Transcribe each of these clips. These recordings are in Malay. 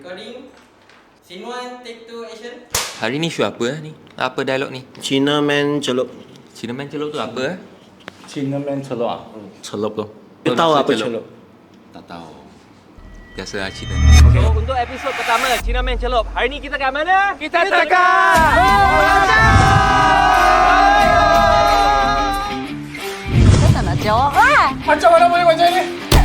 Recording. Scene 1, take 2, action. Hari ni show apa ni? Apa dialog ni? Cina man celup. Cina man celup tu apa? Cina man celup ah? Celup tu. You tahu apa celup? Tak tahu. Biasa lah Cina. So, untuk episod pertama Cina Man Celup, hari ni kita kat mana? Kita tekan! Saya tak nak jawab lah. Macam mana boleh macam ni?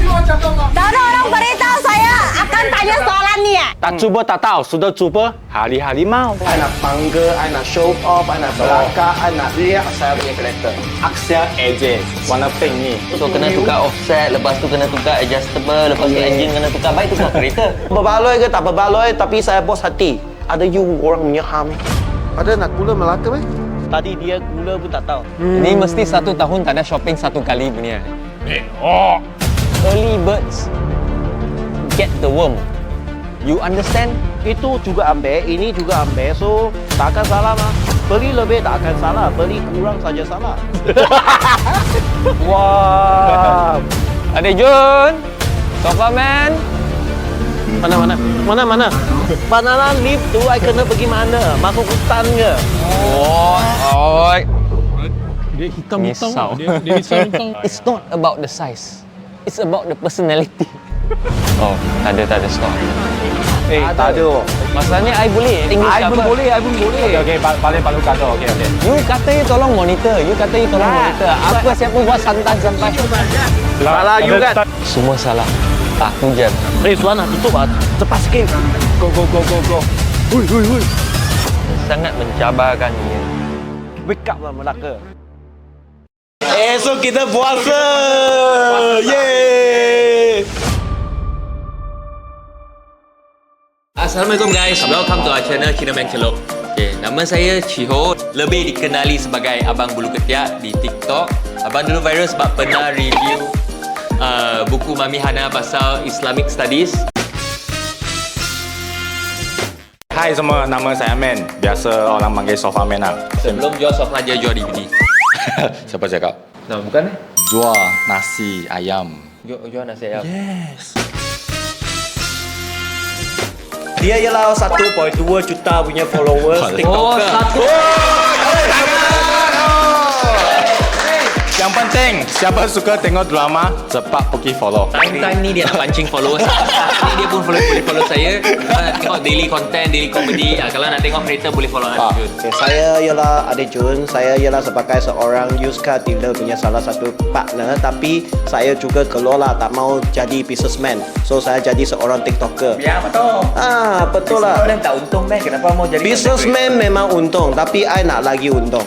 Macam apa? Tak ada orang beritahu saya akan tanya soalan ni. Tak cuba tak tahu, sudah cuba hari-hari mau. I nak bangga, I nak show off, I nak belakang, I nak lihat saya punya karakter. Aksya AJ, warna pink ni. So, kena tukar offset, lepas tu kena tukar adjustable, lepas tu engine kena tukar. Baik tukar kereta. Berbaloi ke tak berbaloi, tapi saya bos hati. Ada you orang punya ham. Ada nak gula Melaka meh? Tadi dia gula pun tak tahu. Ini mesti 1 tahun tak ada shopping 1 kali punya. Early birds get the worm. You understand? Itu juga ambil, ini juga ambil, so tak akan salah mah. Beli lebih tak akan salah, beli kurang saja salah. Wah. Adik Jun, Sofa Man. Mana? Banana leaf tu, I kena pergi mana? Masuk hutan ke? Oh, Dia hitam-hitam. Misau. Dia hitam-hitam. it's not about the size. It's about the personality. Oh, tak ada stop. Tak ada. Masalahnya I boleh English I pun apa? boleh. Okey, balik palu kata. Okey. You kata you tolong monitor. Monitor. Apa siapa buat santan sampai? Salah you kan? Semua salah. Aku je. Suan nak tutup ah. Cepat sikit. Go. Hui. Sangat mencabarkan dia. Wake up lah Melaka. Esok kita puasa. Yeay. Assalamualaikum guys, welcome to our channel Cina Man Celup. Okay, nama saya Chiho, lebih dikenali sebagai Abang Bulu Ketiak di TikTok. Abang dulu viral sebab pernah review buku Mami Hana pasal Islamic Studies. Hai semua, nama saya Man. Biasa orang panggil Sofa Man lah. Sebelum jual sofa dia jual DVD. Siapa cakap? No, bukan Jual nasi ayam. Jual nasi ayam. Dia ialah 1.2 juta punya followers TikToker. Yang penting, siapa suka tengok drama, cepat pergi follow. Time ni dia nak pancing followers. Ni dia pun boleh follow saya. Tengok daily content, daily comedy. Kalau nak tengok kereta boleh follow Adik Jun. Okay, saya ialah Adik Jun. Saya ialah sebagai seorang used car dealer punya salah satu partner. Tapi saya juga kelola, tak mau jadi businessman. So saya jadi seorang TikToker. Ya, betul. Betul lah. Orang tak untung meh, kenapa mau jadi Businessman memang untung, tapi I nak lagi untung.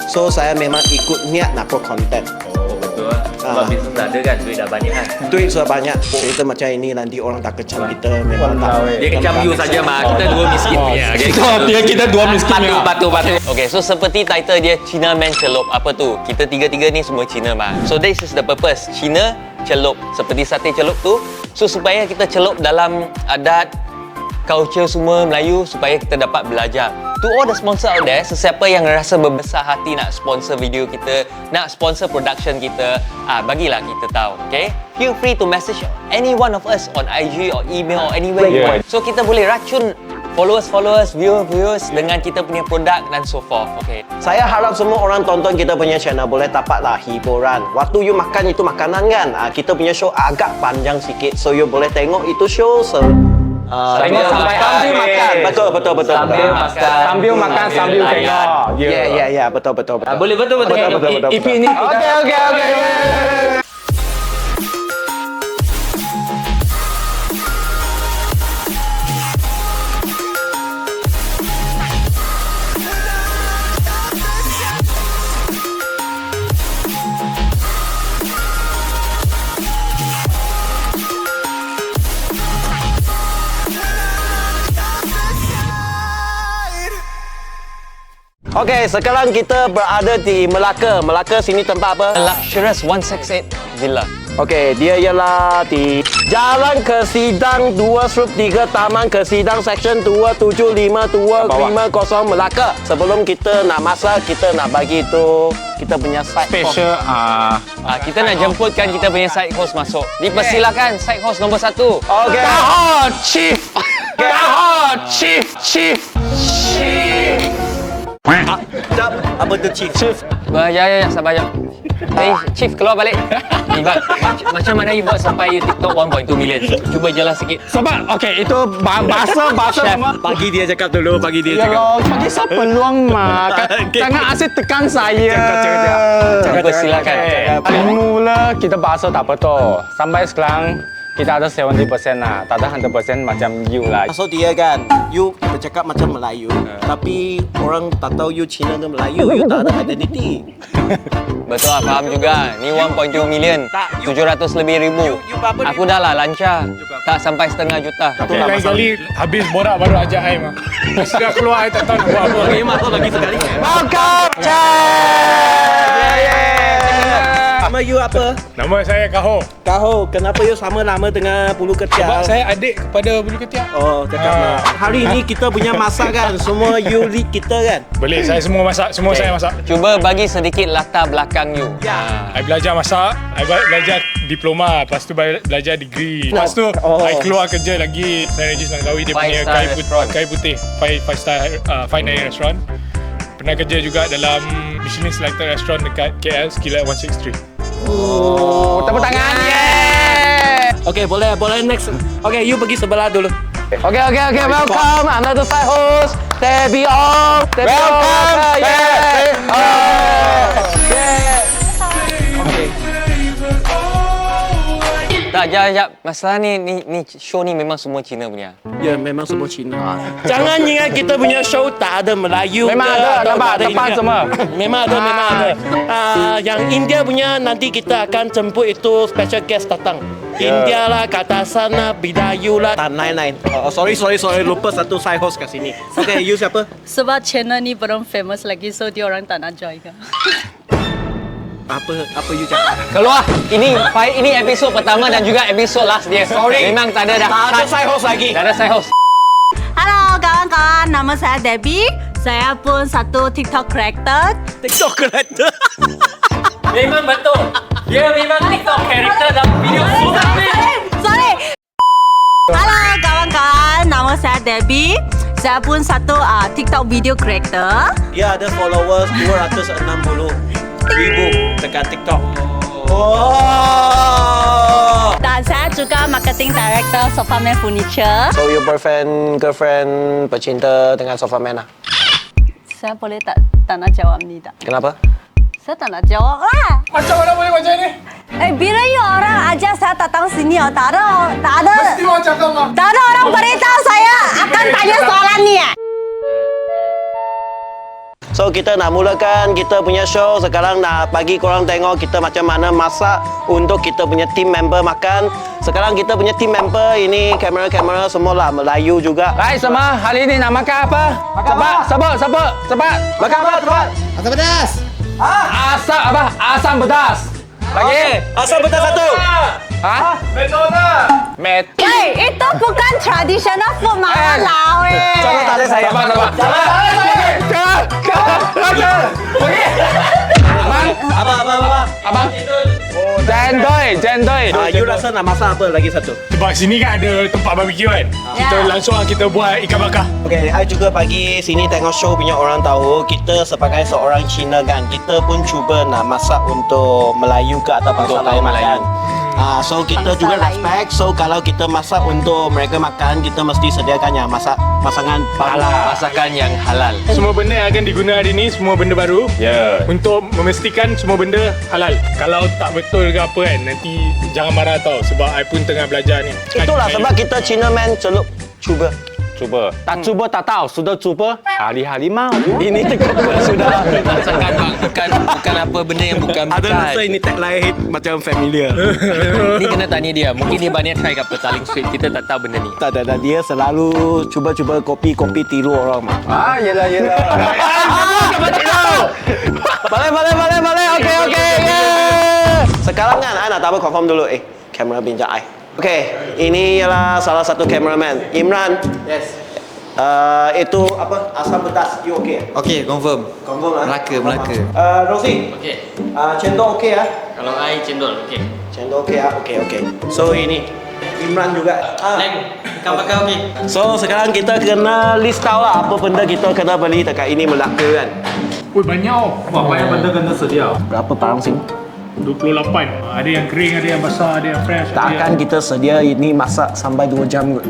So saya memang ikut niat nak buat konten. Oh, betul. Sebab bisnes dah ada kan, duit dah banyak kan. Duit sudah banyak. Cerita macam ini nanti orang tak kecam kita memang tak. Dia kecam you saja mah. Kita dua miskin punya. Kita dua miskin. Patuh. Okay, so seperti title dia Cina Man Celup. Apa tu? Kita tiga-tiga ni semua Cina mah. So this is the purpose. Cina celup. Seperti sate celup tu. So supaya kita celup dalam adat, culture semua Melayu, supaya kita dapat belajar. To all the sponsor out there, sesiapa yang rasa berbesar hati nak sponsor video kita, nak sponsor production kita, bagilah kita tahu, okay? Feel free to message any one of us on IG or email or anywhere you want. So kita boleh racun followers, viewers dengan kita punya produk dan so forth, okay? Saya harap semua orang tonton kita punya channel boleh dapatlah hiburan. Waktu you makan itu makanan kan, kita punya show agak panjang sikit, so you boleh tengok itu show Sambil makan. Betul. Sambil makan, sambil tengok. Ya, betul. Boleh betul. IP ni. Okey. Okey, sekarang kita berada di Melaka. Melaka sini tempat apa? Luxurious 168 Villa. Okey, dia ialah di Jalan Kesidang 2/3 Taman Kesidang Section 2752550 Melaka. Sebelum kita nak masak, kita nak bagi tu kita punya side course. Special Kita nak jemputkan kita punya side host masuk. Dipersilakan side host nombor 1. Okey. Taho, chief. Taho, chief. Jap, apa tu chief? Ya, sabar jap. Chief keluar balik. Macam mana you buat sampai you TikTok 1.2 million? Cuba jelas sikit. Sebab, okey, itu bahasa semua. Bagi dia cakap dulu, bagi dia Ya, cakap. bagi saya peluang mah. Jangan asyik tekan saya. Dipersilakan. Paling mula kita bahasa tak betul. Sampai sekarang kita ada 70% lah. Tak ada 100% macam you lah. So dia kan, you bercakap macam Melayu, tapi orang tak tahu you Cina ke Melayu, you tak ada identiti. Betul lah, faham juga. Ni 1.2 million. Tak, you- 700 lebih ribu. You apa Aku dah lah lancar. Tak sampai setengah juta. Okay, lain kali habis borak baru ajak I mah. Sudah keluar I tak tahu nak buat apa. Okay, mak tu lagi sekali. Welcome, Nama you apa? Nama saya Kaho. Kaho, kenapa you sama nama dengan Bulu Sebab Ketiak? saya adik kepada Bulu Ketiak. Oh, cakap lah. Hari ini kita punya masak kan, semua you lead kita kan? Boleh, saya semua masak. Semua saya masak. Cuba bagi sedikit latar belakang you. Ya. I belajar masak, I belajar diploma, lepas tu belajar degree. Lepas tu Oh. I keluar kerja lagi Saint Regis Langkawi dia Five punya star restaurant. kai putih, five star fine dining restaurant. Pernah kerja juga dalam Michelin selected restaurant dekat KL Skillet 163. Oh, tepuk tangan. Yeah. Okay, boleh next. Okay, you pergi sebelah dulu. Okay, welcome. Another side host. Debbie Ong. Welcome. Yeah. Tak, jap. Masalah ni show ni memang semua Cina punya. Ya, memang semua Cina. Jangan ingat kita punya show tak ada Melayu. Memang ke, ada, atau nampak, tak ada depan India. semua. Memang ada. Yang India punya nanti kita akan jemput itu special guest datang. India lah, kata sana, Bidayu lah. Lain. Oh, sorry. Lupa satu side host kat sini. Okay, you siapa? Sebab channel ni belum famous lagi, so dia orang tak nak join kan. Apa you cakap? Keluar. Ini episod pertama dan juga episod last dia. Sorry. Memang tak ada dah. Tak ada side host lagi. Tak ada side host. Halo kawan-kawan, nama saya Debbie. Saya pun satu TikTok creator. TikTok creator. Memang betul. Dia memang TikTok character dalam video. Sorry. Halo kawan-kawan, nama saya Debbie. Saya pun satu TikTok video creator. Dia ada followers 260,000 dekat TikTok. Oh. Dan saya juga marketing director Sofaman Furniture. So your girlfriend bercinta dengan Sofaman lah? Saya boleh tak nak jawab ni tak? Kenapa? Saya tak nak jawab lah. Macam mana boleh macam ni? Bila you orang ajar saya datang sini, tak ada. Mesti orang cakap mah. Tak ada orang beritahu saya akan tanya soalan ni. So kita nak mulakan kita punya show. Sekarang nak bagi korang tengok kita macam mana masak untuk kita punya team member makan. Sekarang kita punya team member ini kamera semua lah Melayu juga. Baik semua, hari ini nak makan apa? Cepat. Makan apa? Cepat. Asam pedas. Asam pedas. Lagi. Asam pedas satu. Hey, itu bukan traditional food Malaysia. Jangan tarik saya. Sabar. Abang. Jendoi. You rasa nak masak apa lagi satu? Sebab sini kan ada tempat barbecue kan. Kita langsung kita buat ikan bakar. Okay, I juga bagi sini tengok show punya orang tahu kita sebagai seorang Cina kan, kita pun cuba nak masak untuk Melayu ke atau bangsa lain makan. So kita juga respect. So kalau kita masak untuk mereka makan, kita mesti sediakan yang masakan halal. Masakan yang halal. Semua benda yang akan diguna hari ni semua benda baru. Ya. Untuk memastikan semua benda halal. Kalau tak betul ke apa kan, nanti jangan marah tau sebab I pun tengah belajar ni. Itulah sebab kita Cina man celup cuba. Tak cuba tak tahu, sudah cuba hari-hari mau. Ini tegak sudah. Masakan bang, bukan apa benda yang bukan. Ada rasa ini tagline macam familiar. Ni kena tanya dia. Mungkin dia banyak try kat petaling street. Kita tak tahu benda ni. Tak, dia selalu cuba-cuba kopi tiru orang mah. Yelah. Boleh. Okay. Yeah. Sekarang kan, I nak tahu confirm dulu. Kamera pinjam I. Okay, ini ialah salah satu cameraman. Imran, Yes. itu apa? Asam pedas, you okay? Okay, confirm. Confirm lah. Melaka. Rosie, Okay. cendol okay ah? Kalau I cendol, okay. Cendol okay ah? Okay, okay. So ini Imran juga. Leng, ikan bakar okay. So sekarang kita kena list tahu lah apa benda kita kena beli dekat ini Melaka kan. Wih, banyak oh. Wah, banyak benda kena sedia. Berapa parang sing? 28. Ada yang kering, ada yang basah, ada yang fresh. ada Takkan yang... kita sedia ini masak sampai 2 jam kot.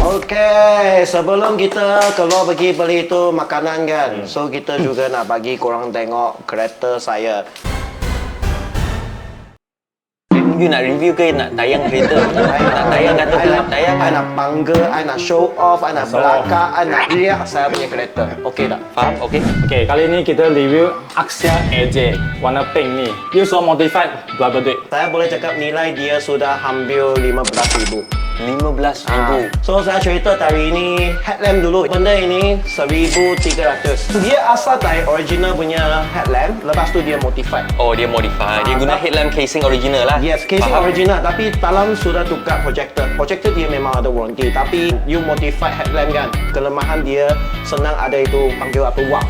Okay, sebelum kita keluar pergi beli itu makanan kan, so kita juga nak bagi korang tengok kereta saya. You nak review ke nak tayang kereta? Nak tayang kata tu nak tayang. I nak bangga, I nak show off, I nak belakang, I nak riak saya punya kereta. Okay tak? Faham? Okay. Okay, kali ni kita review Axia AJ warna pink ni. Dia so modified berapa duit? Saya boleh cakap nilai dia sudah hampir 15,000. 15,000. So saya cerita hari ini headlamp dulu. Benda ini 1,300. Dia asal dari original punya headlamp, lepas tu dia modified. Oh, dia modify. Dia guna headlamp casing original lah. Yes, casing Faham? original tapi dalam sudah tukar projector. Projector dia memang ada warranty tapi you modify headlamp kan. Kelemahan dia senang ada itu panggil apa wap.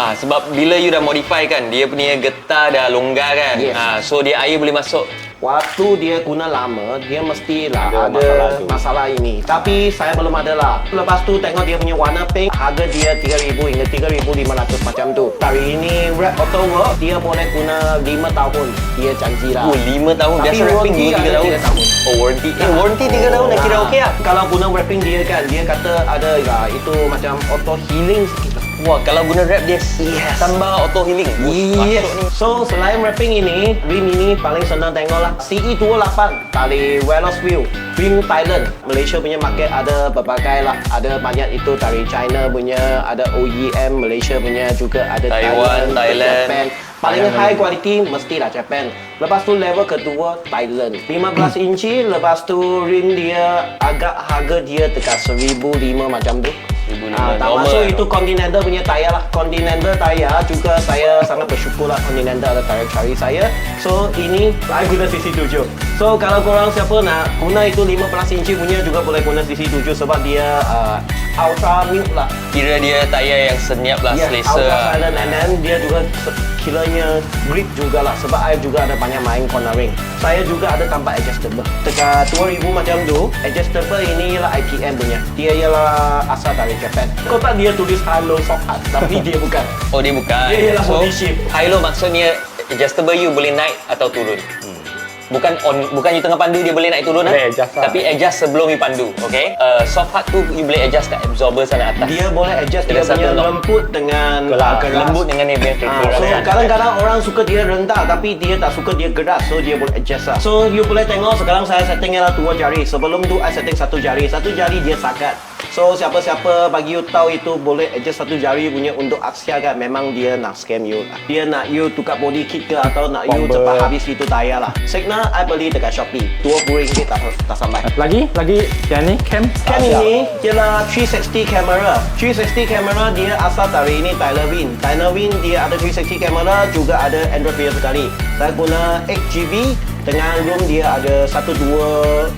Sebab bila you dah modify kan, dia punya getah dah longgar kan. Yes. So dia air boleh masuk. Waktu dia guna lama, dia mestilah Ada ada masalah masalah ini. Tapi saya belum ada lah. Lepas tu tengok dia punya warna pink, harga dia 3,000 hingga 3,500 macam tu. Hari ini wrap auto work, dia boleh guna 5 tahun. Dia janji lah. Oh, 5 tahun. Tapi Biasa wrapping warranty 2-3 ada tahun. 3 tahun. Oh, warranty. Warranty 3 tahun dah kira okey lah. Kalau guna wrapping dia kan, dia kata ada ya, itu macam auto healing sikit. Wah, kalau guna wrap dia Yes. tambah auto healing. Yes. Masuk ni. So selain wrapping ini, rim ini paling senang tengok lah. CE28 dari Veloz Wheel, rim Thailand. Malaysia punya market ada berbagai lah. Ada banyak itu dari China punya, ada OEM Malaysia punya juga ada Taiwan, Thailand. Japan. Paling high quality mestilah Japan. Lepas tu level kedua Thailand. 15 inci, lepas tu rim dia agak harga dia dekat 1,500 macam tu. 1,500 tak normal. masuk itu Continental punya tayar lah. Continental tayar juga saya sangat bersyukur lah Continental ada tayar cari saya. So ini saya guna CC7. So kalau korang siapa nak guna itu 15 inci punya juga boleh guna CC7 sebab dia ultra mute lah. Kira dia tayar yang senyap lah, selesa ultra lah. silent and then dia juga kilanya grip jugalah sebab saya juga ada banyak main cornering. Saya juga ada tambah adjustable. Dekat 2,000 macam tu, adjustable ini ialah ITM punya. Dia ialah asal dari Japan. Kotak dia tulis Halo Soft Art tapi dia bukan. Oh, dia bukan. Dia ialah body shape. High-low maksudnya adjustable you boleh naik atau turun. Bukan bukan you tengah pandu dia boleh naik turun Boleh adjust lah. Tapi adjust sebelum you pandu, okay? Soft hard tu you boleh adjust kat absorber sana atas. Dia boleh adjust Dia dia satu punya knob. lembut dengan Keras. keras. Lembut dengan dia punya keras. So kadang-kadang orang suka dia rendah tapi dia tak suka dia keras, so dia boleh adjust lah. So you boleh tengok sekarang saya setting ialah 2 jari. Sebelum tu I setting 1 jari. 1 jari dia sakat. So siapa-siapa bagi you tahu itu boleh adjust 1 jari punya untuk Axia kan, memang dia nak scam you lah. Dia nak you tukar body kit ke atau nak you Bomber. cepat habis itu tayar lah. Signal I beli dekat Shopee. RM20 tak sampai. Lagi yang ni cam. Cam ini ialah 360 camera. 360 camera dia asal dari ini Tyler-Win. Tyler-Win dia ada 360 camera juga ada Android Video sekali. Saya guna 8GB dengan room dia ada 128,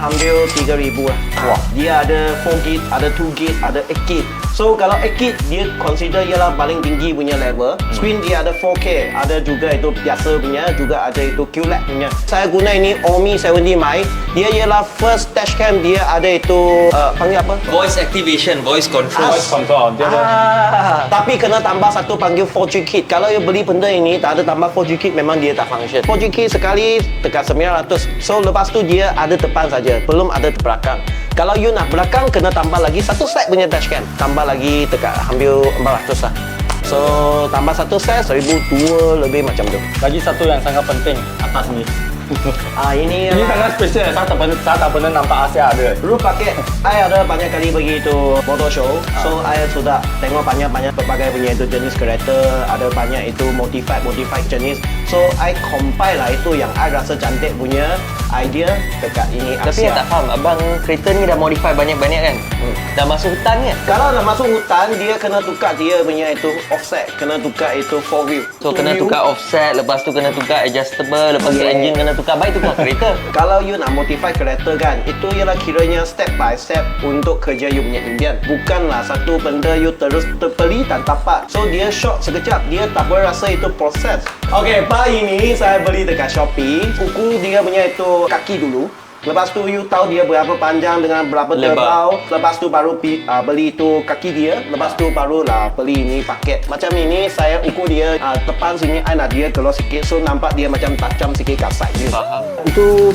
hampir 3,000 lah. Wah. Dia ada 4GB, ada 2GB, ada 8GB. So kalau 8GB dia consider ialah paling tinggi punya level. Screen dia ada 4K, ada juga itu biasa punya, juga ada itu QLED punya. Saya guna ini Omi 70 mic. Dia ialah first dashcam dia ada itu panggil apa? Voice activation, voice control. Voice control dia ada. Tapi kena tambah satu panggil 4G kit. Kalau you beli benda ini tak ada tambah 4G kit memang dia tak function. 4G kit sekali dekat 900. So lepas tu dia ada depan saja, belum ada belakang. Kalau you nak belakang kena tambah lagi satu set punya dashcam. Tambah lagi dekat hampir 400 lah. So tambah satu set 1,200 lebih macam tu. Lagi satu yang sangat penting atas ni. Ini Ini sangat spesial. Saya tak pernah nampak Asia ada. Dulu pakai, saya ada banyak kali pergi itu motor show. So, saya sudah tengok banyak-banyak pelbagai punya itu jenis kereta. Ada banyak itu modified jenis. So, I compile lah itu yang I rasa cantik punya idea dekat ini Asia. Tapi saya tak faham, abang kereta ni dah modify banyak-banyak kan? Dah masuk hutan kan? Kalau nak masuk hutan, dia kena tukar dia punya itu offset. Kena tukar itu 4 wheel. So kena tukar offset, lepas tu kena tukar adjustable, lepas tu engine kena tukar. Baik tukar kereta. Kalau you nak modify kereta kan, itu ialah kiranya step by step untuk kerja you punya impian. Bukanlah satu benda you terus terbeli dan tapak. So dia short sekejap, dia tak boleh rasa itu proses. Okey, bar ini saya beli dekat Shopee. Ukur dia punya itu kaki dulu. Lepas tu you tahu dia berapa panjang dengan berapa tebal. Lepas tu baru beli itu kaki dia. Lepas tu barulah beli ini paket. Macam ini saya ukur dia depan sini I nak dia keluar sikit. So nampak dia macam tajam sikit kat side dia. Faham. Itu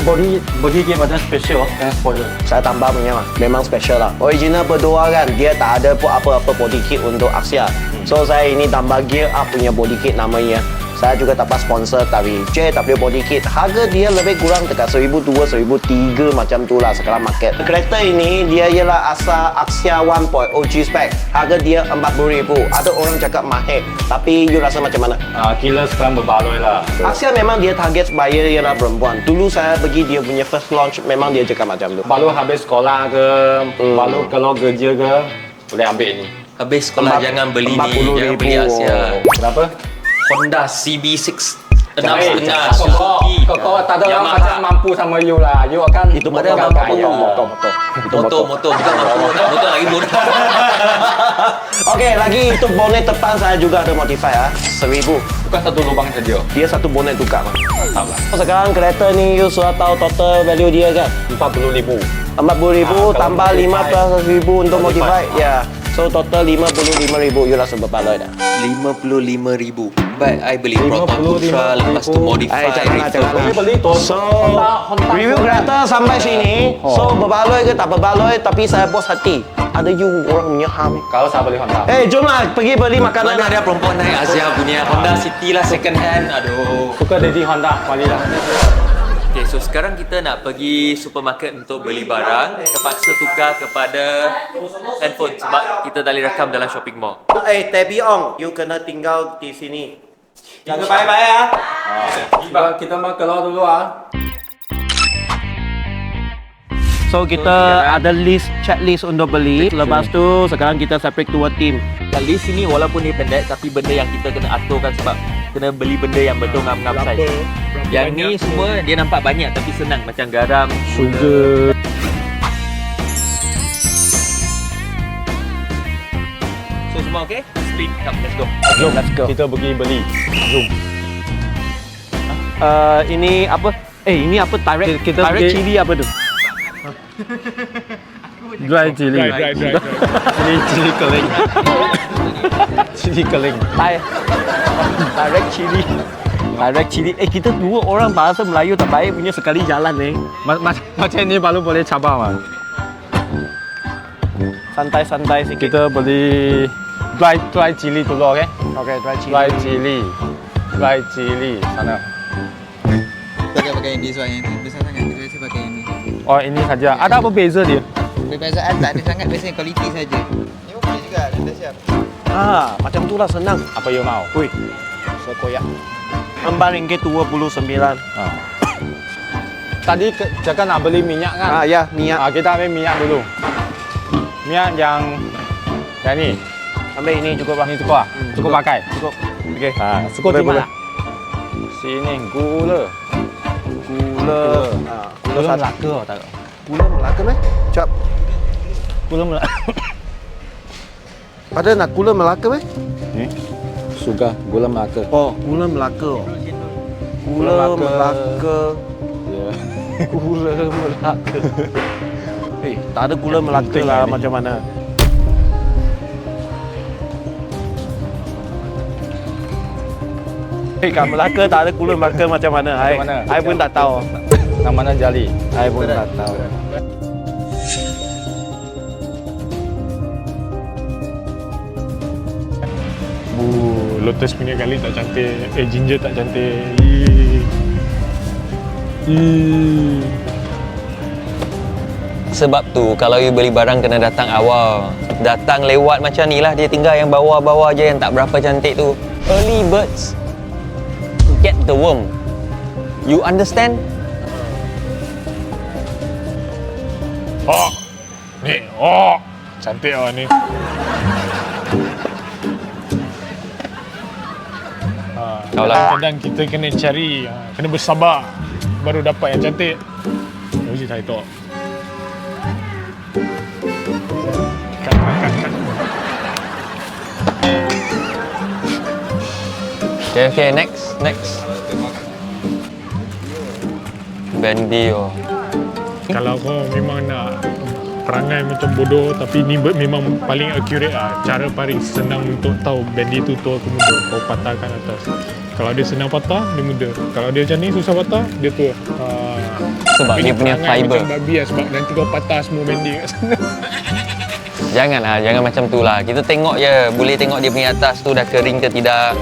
body kit macam special dengan spoiler. Saya tambah punya mah. Memang special lah. Original berdua kan, dia tak ada pun apa-apa body kit untuk Asia. So saya ini tambah gear up punya body kit namanya. Saya juga dapat sponsor dari JW Body Kit. Harga dia lebih kurang dekat 1,200, 1,300 macam tu lah sekarang market. Kereta ini dia ialah asal Axia 1.0 G-Spec. Harga dia 40,000. Ada orang cakap mahal. Tapi you rasa macam mana? Killer sekarang berbaloi lah. Axia memang dia target buyer ialah perempuan. Dulu saya pergi dia punya first launch, memang dia cakap macam tu. Baru habis sekolah ke, baru kalau kerja ke, boleh ambil ini. Habis sekolah jangan beli ni, jangan beli Asia. Berapa? Honda CB6 6.5 Suzuki. Kau tak ada orang macam mampu sama you lah. You akan Itu motor, motor. motor bukan motor lagi bodoh. Okey, lagi itu bonet depan saya juga ada modify 1,000. bukan satu lubang saja. Dia satu bonet tukar mah. Tak lah. Sekarang kereta ni you sudah tahu total value dia kan? 40,000. 40,000 tambah 5 plus 1,000 untuk modify. modify. Ya. So total 55,000 you rasa berbaloi dah. 55,000. But I beli Proton Ultra, lepas tu modify. Boleh beli tu. So, Honda review kereta sampai sini. So, berbaloi ke tak berbaloi, tapi saya puas hati. Ada you orang punya ham. Kalau saya beli Honda. Jomlah pergi beli makanan. Mana ada perempuan naik Asia punya Honda City lah second hand. Aduh. Suka jadi Honda, malilah. Okay, so sekarang kita nak pergi supermarket untuk beli barang. Terpaksa tukar kepada handphone sebab kita dah rekam dalam shopping mall. Tebi Ong, you kena tinggal di sini. Jaga baik-baik ya. Kita mau keluar dulu ah. So kita ada list, checklist untuk beli. Lepas tu sekarang kita separate dua team. List ni walaupun dia pendek tapi benda yang kita kena aturkan sebab kena beli benda yang betul ngam-ngam saiz. Yang ni semua dia nampak banyak tapi senang macam garam, Sugar. so semua okey? Split, come let's go. Jom, Let's go. kita pergi beli. Jom. Ini apa? Ini apa? Direct Kita direct pergi- chili apa tu? Dry chili. Dry. Ini chili keling. Chili keling. Direct chili. Direct chili. Kita dua orang bahasa Melayu tak baik punya sekali jalan ni. Macam ni baru boleh cabar mah. Santai-santai sikit. Kita beli dry chili dulu, okey? Okay, dry chili. Dry chili sana. Pakai ini soalnya ini besar sangat, kita biasa pakai ini. Oh, ini saja. Ada apa beza dia? Perbezaan tak ada sangat, biasanya kualiti saja. Ini pun boleh juga, dah siap. Macam tu lah senang. Apa you mau? Wih, sekoyak. RM4.29. Tadi cakap nak beli minyak kan? Ya, minyak. Kita ambil minyak dulu. Minyak yang ni. Ambil ini cukup lah. Ini cukup ah? Cukup pakai? Cukup. Okey. Cukup di mana? Sini gula. Gula Melaka tak? Gula Melaka meh? Cap. Gula Melaka. Ada nak gula Melaka meh? Ni. Sugar gula Melaka. Oh, gula Melaka. Gula Melaka. Ya. Gula Melaka. Tak ada gula Melaka lah macam mana. Kat Melaka tak ada gula Melaka macam mana? I pun tak tahu. Yang mana jali? I pun tak tahu. Lotus punya kali tak cantik. Ginger tak cantik. Sebab tu kalau you beli barang kena datang awal. Datang lewat macam ni lah, dia tinggal yang bawah-bawah je yang tak berapa cantik tu. Early birds get the worm. You understand? Oh, ni, oh, cantik lah ni. Kadang-kadang kita kena cari, kena bersabar baru dapat yang cantik. Mesti saya tahu. Cut. Okay, next. Bendy oh. Kalau kau memang nak perangai macam bodoh tapi ni memang paling accurate lah. Cara paling senang untuk tahu bendy tu tua ke muda. Kau patahkan atas. Kalau dia senang patah, dia muda. Kalau dia macam ni susah patah, dia tua. Sebab dia punya fiber. Macam babi lah, sebab nanti kau patah semua bendy kat sana. Jangan macam tu lah. Kita tengok je, boleh tengok dia punya atas tu dah kering ke tidak.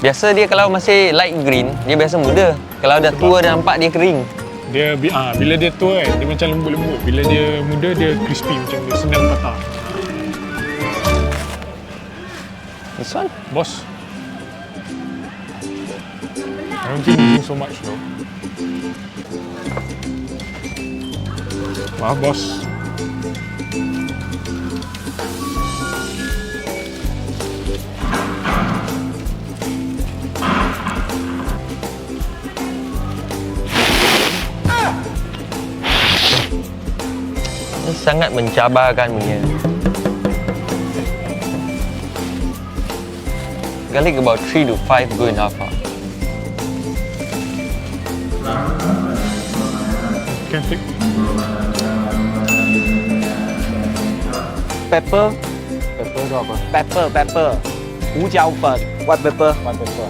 Biasa dia kalau masih light green, dia biasa muda. Kalau dah tua dah nampak dia kering. Dia bila dia tua kan, dia macam lembut-lembut. Bila dia muda, dia crispy macam dia senang patah. This one? Boss, I don't think you so much though. Maaf bos. Sangat mencabarkan punya. Garlic about 3 to 5 good enough. Can take. Pepper. Pepper tu apa? Pepper. 胡椒粉 white pepper. White pepper.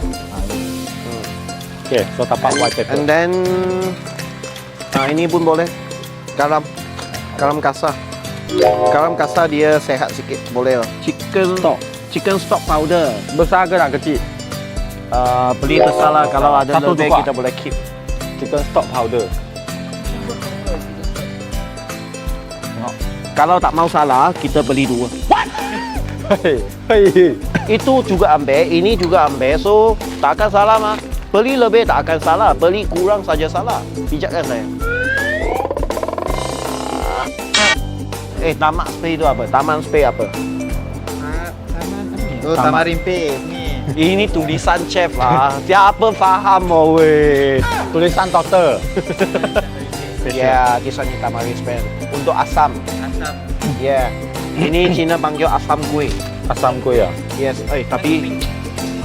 Okay, so tapak white pepper. And then ini pun boleh. Garam kasar. Garam kasar dia sehat sikit, boleh lah. Chicken stock powder. Besar ke nak kecil? Beli besar lah, kalau ada Satu lebih tukar. kita boleh keep. Chicken stock powder. Kalau tak mau salah, kita beli dua. Hei. Itu juga ambil, ini juga ambil, so tak akan salah mah. Beli lebih tak akan salah, beli kurang saja salah. Bijakkan saya. Tamak spray itu apa? Taman spray apa? Oh, tamarin paste ni. Ini tulisan chef lah. Siapa faham mau weh? Tulisan doktor. Ya, kisah ni tamarin spray. Untuk asam. Ya. Ini Cina panggil asam kuih. Asam kuih ya? Yes. Tapi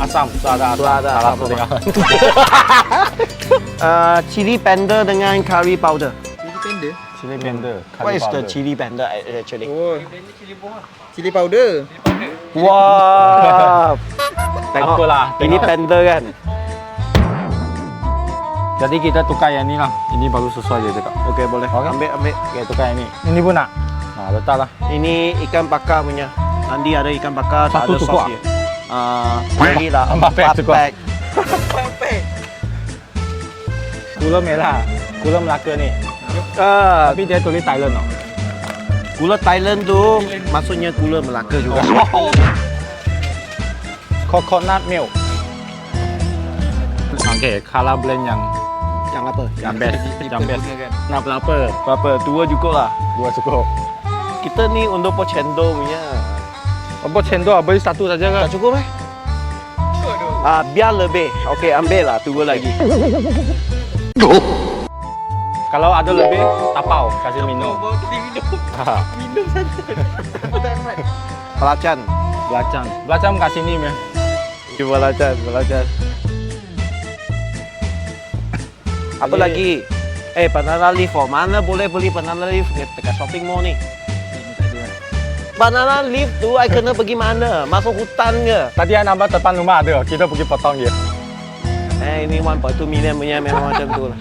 Asam. Ada asam. ada Salah asam. dengar. Chili panda dengan curry powder. Chili panda. Chili panda. What is the chili panda actually? Oh, chili powder. Wah. Tengok Apalah, ini tengok. panda kan. Jadi kita tukar yang ni lah. Ini baru sesuai dia cakap. Okey boleh. Okey. Ambil. Okay, tukar yang ni. Ini pun nak? Nah, letaklah. Ini ikan bakar punya. Nanti ada ikan bakar, tak Satu ada cukup sos dia. Lagi lah. 4 pack cukup. pack. Gula merah. Gula Melaka ni. Tapi dia tulis Thailand tau. Gula Thailand tu maksudnya gula Melaka juga. Coconut milk. Okay, color blend yang apa? best. Yang best. Nak berapa? Berapa? Dua cukup lah. 2 cukup. Kita ni untuk cendol punya. Apa cendol? Beli satu saja ke? Tak cukup eh? Biar lebih. Okey, ambil lah. Dua lagi. Kalau ada lebih, tapau. Kasih minum. Belacan. Belacan kat sini meh. Belacan. Apa lagi? Banana leaf. Mana boleh beli banana leaf dekat shopping mall ni? Banana leaf tu, I kena pergi mana? Masuk hutan ke? Tadi yang nampak depan rumah ada. Kita pergi potong je. Ini 1.2 million punya memang macam tu lah.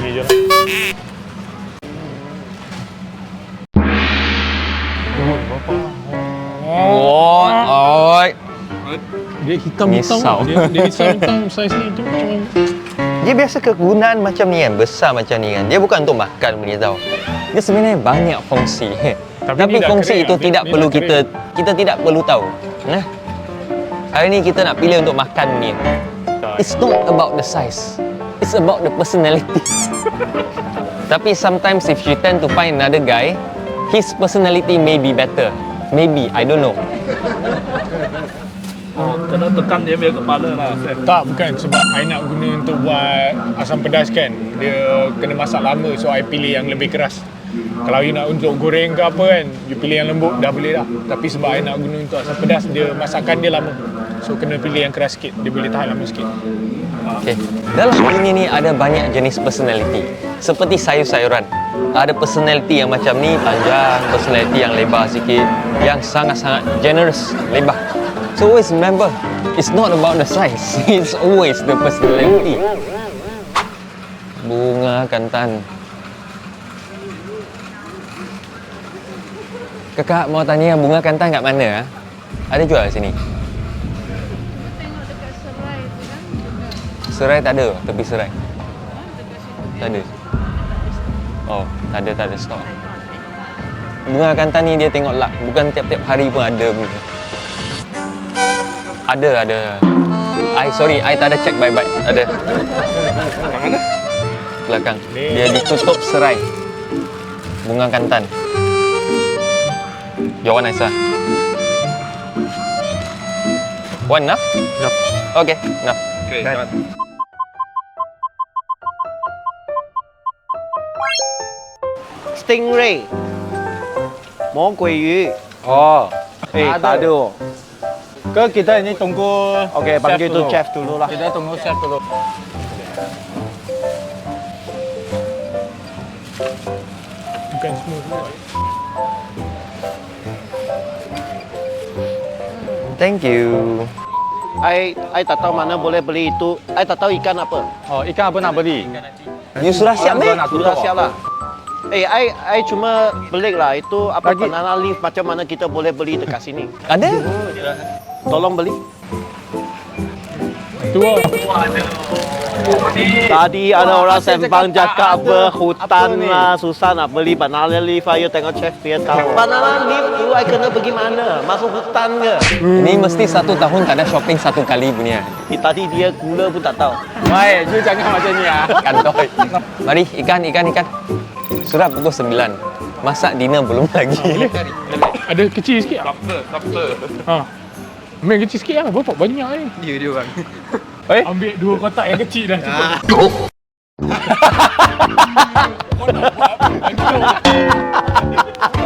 Ni je lah. Oh, Dia hitam-hitam. Misau. Dia hitam-hitam saiz ni tu macam dia biasa kegunaan macam ni kan, besar macam ni kan. Dia bukan untuk makan benda tau. Dia sebenarnya banyak fungsi. Tapi ni dah fungsi kering itu lah. tidak Ni perlu dah kering. kita tidak perlu tahu. Nah. Hari ni kita nak pilih untuk makan ni. It's not about the size. It's about the personality. Tapi sometimes if you tend to find another guy, his personality may be better. Maybe, I don't know. tak, bukan sebab I nak guna untuk buat asam pedas kan. Dia kena masak lama, so I pilih yang lebih keras. Kalau you nak untuk goreng ke apa kan, you pilih yang lembut dah boleh dah. Tapi sebab I nak guna untuk asam pedas, dia masakan dia lama. So kena pilih yang keras sikit, dia boleh tahan lama sikit. Okay. Dalam ini ni ada banyak jenis personality. Seperti sayur-sayuran. Ada personality yang macam ni, panjang, personality yang lebar sikit, yang sangat-sangat generous, lebar. So always remember, it's not about the size. It's always the personality. Bunga kantan. Kakak mau tanya bunga kantan kat mana? Ha? Ada jual kat sini? Serai tak ada, tepi serai. Tak ada. Oh, tak ada stok. Bunga kantan ni dia tengok luck, bukan tiap-tiap hari pun ada bunga. Ada. I tak ada check baik-baik. Ada. Kat mana? Belakang. Dia ditutup serai. Bunga kantan. Your one nice lah. One enough? Enough. Okay, enough. Okay, Stingray. 魔鬼鱼. Oh, tak ada. Oh. Ke kita ini tunggu. Okey, panggil tu chef dulu lah. Kita tunggu chef dulu. bukan semua semua. Thank you. I tak tahu mana boleh beli itu. I tak tahu ikan apa. Oh, ikan apa nak beli? You sudah siap Orang meh? tua nak Sudah tutup. siap lah. I cuma belik lah. Itu apa banana leaf macam mana kita boleh beli dekat sini. Ada? Tolong beli. Tu lah. Tadi ada orang sembang cakap apa hutan lah, susah nak beli banana leaf. Ayo tengok chef dia tahu. Banana leaf tu I kena pergi mana? Masuk hutan ke? Ini mesti 1 tahun tak ada shopping 1 kali punya. Tadi dia gula pun tak tahu. Baik, you jangan macam ni ah. Kantoi. Mari, ikan. Sudah pukul 9. Masak dinner belum lagi. Ada kecil sikit tak? Ha. Main kecil sikit lah. Bapak banyak ni. Dia bang. Ambil 2 kotak yang kecil dah cukup.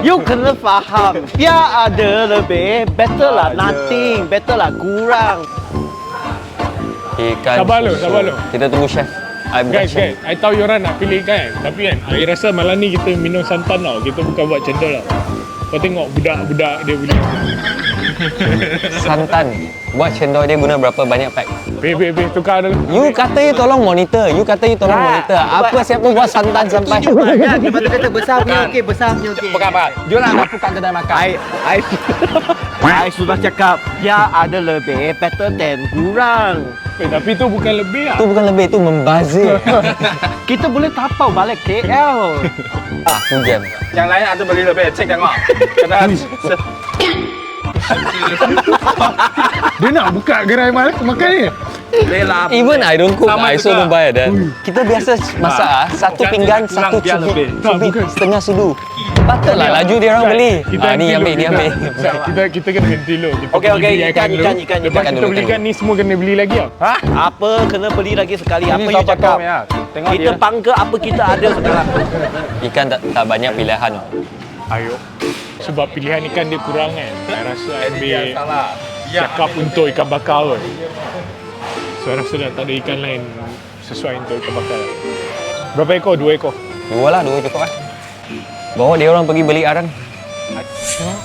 You kena faham. Dia ada lebih, better lah nothing, better lah kurang. Ikan Sabar lu. Kita tunggu chef. Guys, I tahu you orang nak pilih ikan. Tapi kan, I rasa malam ni kita minum santan tau. Kita bukan buat cendol lah. Kau tengok budak-budak dia beli. Santan. Buat cendol dia guna berapa banyak pack? Beh, tukar dulu. You kata you tolong monitor. Monitor. Apa siapa buat santan sampai? Lepas tu kata besar punya okey, besar punya okey. Bukan apa. You nak buka kedai makan. I sudah cakap dia ada lebih, better than kurang. Tapi tu bukan lebih lah. Itu bukan lebih, itu membazir. Kita boleh tapau balik KL. Aku jam. Yang lain ada beli lebih. Cek tengok. Kena Dia nak buka gerai makan ni. Even I don't cook, I also don't buy that. Kita biasa masak satu pinggan, satu cubit, setengah sudu. Patutlah laju dia orang beli. Ni ambil. Kita kena henti dulu. Okey, ikan. Lepas kita dulu, belikan ni semua kena beli lagi tau. Ha? Apa kena beli lagi sekali? Apa Ini you siapa cakap? tahu ya. Tengok Kita dia. pangka apa kita ada sekarang. Ikan tak banyak pilihan. Ayo. Sebab pilihan ikan dia kurang kan. Saya rasa ambil cakap untuk ikan bakar kot. So, saya rasa dah tak ada ikan lain sesuai untuk ikan bakar. Berapa ekor? 2 ekor. 2 cukup lah. Bawa dia orang pergi beli arang. Tengok.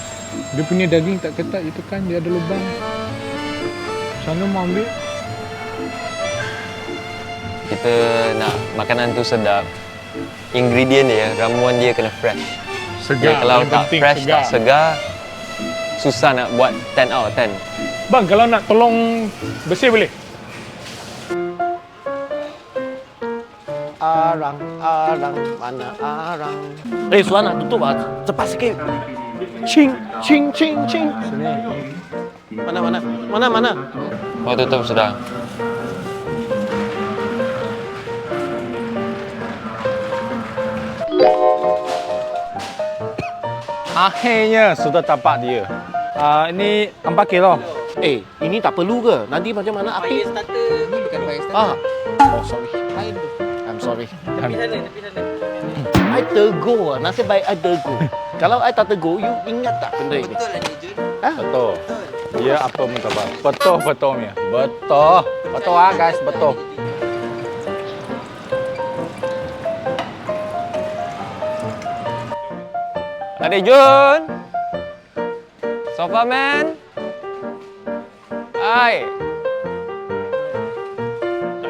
Dia punya daging tak ketat itu kan. Dia ada lubang. Sana mau ambil. Kita nak makanan tu sedap. ingredient dia, ramuan dia kena fresh. Segar. Kalau Yang tak penting fresh, tak segar, susah nak buat 10 out of 10. Bang, kalau nak tolong bersih boleh? Arang, mana arang? Suan nak tutup ah. Cepat sikit. Cing. Sini. Mana? Oh, tutup sudah. Akhirnya sudah dapat dia. Ini 4 kilo. Ini tak perlu ke? Nanti macam mana api? Ini bukan fire starter. Oh, sorry. Lain tu. I'm sorry. Tepi sana. I tegur. Nasib baik I tegur. Kalau I tak tegur, you ingat tak benda ini? Betul lah ni Jun. Betul. Dia apa mencoba? Betul-betulnya. Betul. Betul guys, betul. Adik Jun. Sofa man. Hai.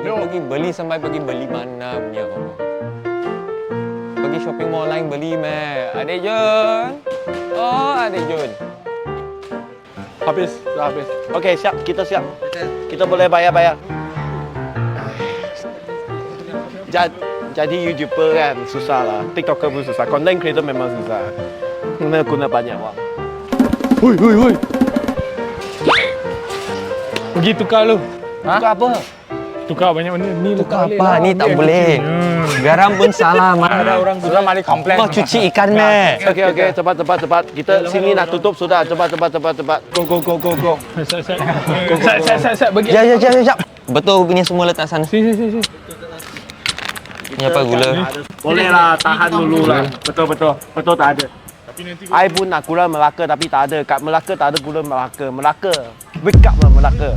Pergi beli sampai pergi beli mana punya apa? Pergi shopping mall lain beli meh. Adik Jun. Oh, Adik Jun. Habis, sudah habis. Okey, siap. Kita siap. Betul. Kita boleh bayar. Jadi YouTuber kan susah lah. TikToker pun susah. Content creator memang susah. Kena guna banyak wang. Hui. Pergi tukar lu. Tukar apa? Tukar banyak benda. Ni Tukar apa? Ni tak boleh. Garam pun salah mah. Ada orang sudah mari komplain. Kau cuci ikan meh. Okey, cepat. Kita sini nak tutup sudah. Cepat. Go. Set. Bagi. Ya. Betul punya semua letak sana. Sini. Ni apa gula? Boleh lah, tahan dulu lah. Betul tak ada. I pun nak gula Melaka tapi tak ada. Kat Melaka tak ada gula Melaka. Wake up lah Melaka.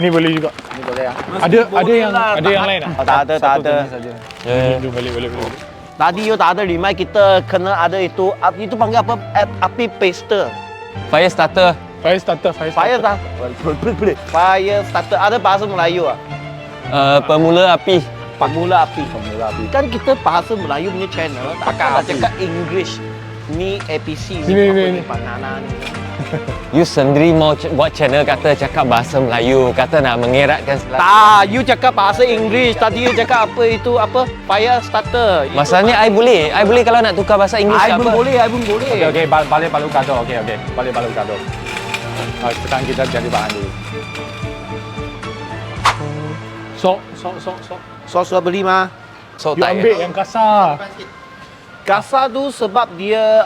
Ni boleh juga. Ni boleh lah. Ada yang lain ah? Tak ada. Ya. Boleh. Tadi you tak ada remind kita kena ada itu panggil apa? Api paster. Fire starter. Fire starter. Fire starter. Ada bahasa Melayu ah. Pemula api. Pemula api. Kan kita bahasa Melayu punya channel. Takkan nak cakap English. Ni APC. Ni. Panganan ni. You sendiri mau buat channel kata cakap bahasa Melayu, kata nak mengeratkan Tak, you cakap bahasa English. Tadi you cakap apa itu apa? Fire starter. Masalahnya I boleh kalau nak tukar bahasa Inggeris I pun boleh. Okey, balik balu kado. Okey. Balik balu kado. Sekarang kita jadi bahan dulu. Sok. Sos beli mah. So You tak ambil yang kasar. Kasar tu sebab dia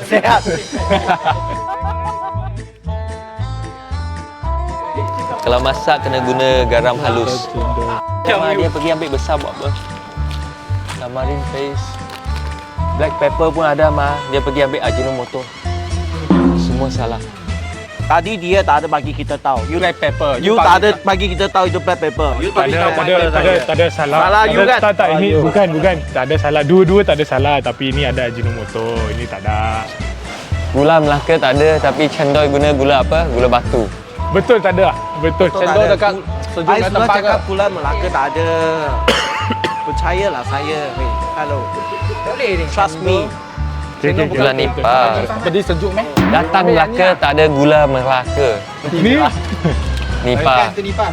sehat. Kalau masak kena guna garam halus. Cuma dia pergi ambil besar buat apa? Tamarin paste. Black pepper pun ada mah. Dia pergi ambil Ajinomoto. Semua salah. Tadi dia tak ada bagi kita tahu. You Black pepper. You tak ada bagi kita tahu itu black pepper. You Tak ada salah. Salah you kan? Tak, ini bukan. Tak ada salah. Dua-dua tak ada salah. Tapi ini ada Ajinomoto. Ini tak ada. Gula Melaka tak ada, tapi cendol guna gula apa? Gula batu. Betul tak ada. Betul. Cendol dekat sejuk I kat sudah tempat ke? cakap pula Melaka tak ada. Percayalah saya. Hello. Boleh ni. Trust me. Gula nipah. Pedih sejuk meh? Datang Melaka tak ada gula Melaka. Ni. Nipah. Itu nipah.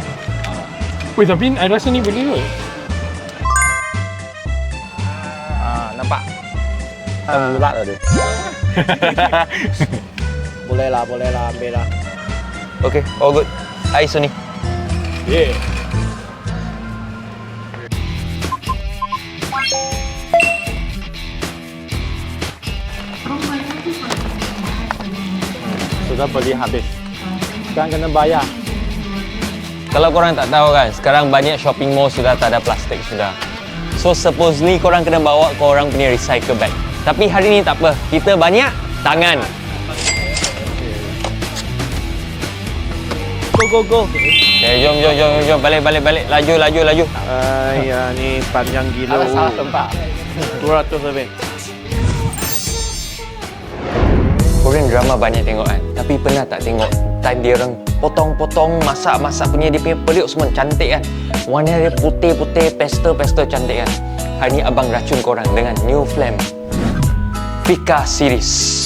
Weh, tapi I rasa ni boleh kot. Nampak? Bulat dah dia. Boleh lah, ambil lah. Okay, all good. Hai Sony. Yeah. Sudah beli habis. Sekarang kena bayar. Kalau korang tak tahu kan, sekarang banyak shopping mall sudah tak ada plastik sudah. So supposedly korang kena bawa korang punya recycle bag. Tapi hari ni tak apa, kita banyak tangan. Go. Okay, jom. Balik. Laju. Ya ni panjang gila. Ada salah tempat. 200 lebih. Korean drama banyak tengok kan, tapi pernah tak tengok time dia orang potong-potong, masak-masak punya dia punya periuk semua cantik kan. Warna dia putih-putih, pastel-pastel cantik kan. Hari ni abang racun korang dengan New Flame Fika Series.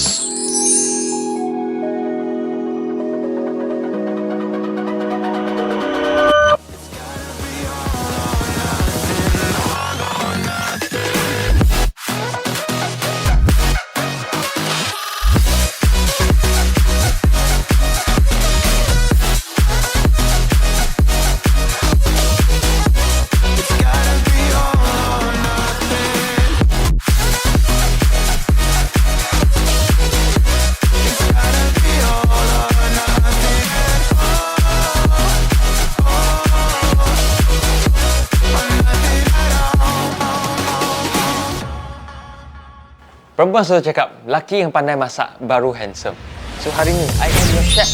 Perempuan selalu cakap, laki yang pandai masak baru handsome. So hari ni, I am your chef.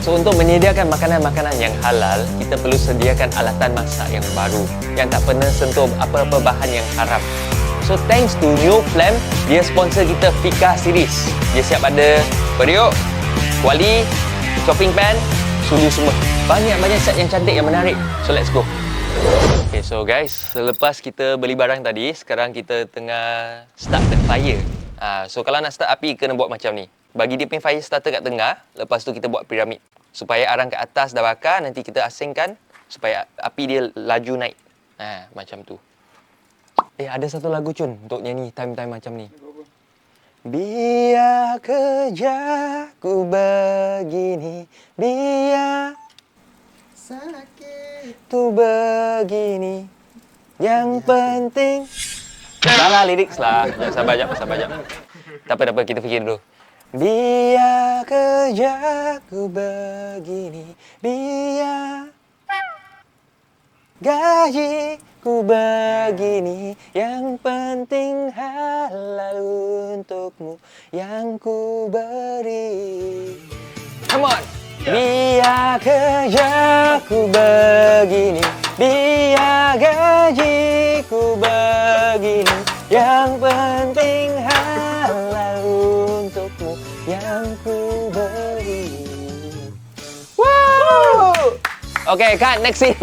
So untuk menyediakan makanan-makanan yang halal, kita perlu sediakan alatan masak yang baru, yang tak pernah sentuh apa-apa bahan yang haram. So thanks to New Flame, dia sponsor kita Fika Series. Dia siap ada periuk, kuali, chopping pan, sulu semua. Banyak-banyak set yang cantik, yang menarik. So let's go. Okay, so guys, selepas kita beli barang tadi, sekarang kita tengah start the fire. So kalau nak start api, kena buat macam ni. Bagi dia punya fire starter kat tengah, lepas tu kita buat piramid. Supaya arang kat atas dah bakar, nanti kita asingkan supaya api dia laju naik. Macam tu. Ada satu lagu Cun untuk nyanyi time-time macam ni. Biar kerjaku begini, biar sakit tu begini, yang penting. Salah lirik lah. Sabar jap. Tak apa, kita fikir dulu. Biar kerjaku begini, biar gajiku begini, yang penting halal untukmu yang ku beri. Come on. Biar kerjaku begini, biar gajiku begini, yang penting halal untukmu yang ku beri. Wow! Okay, cut, next scene.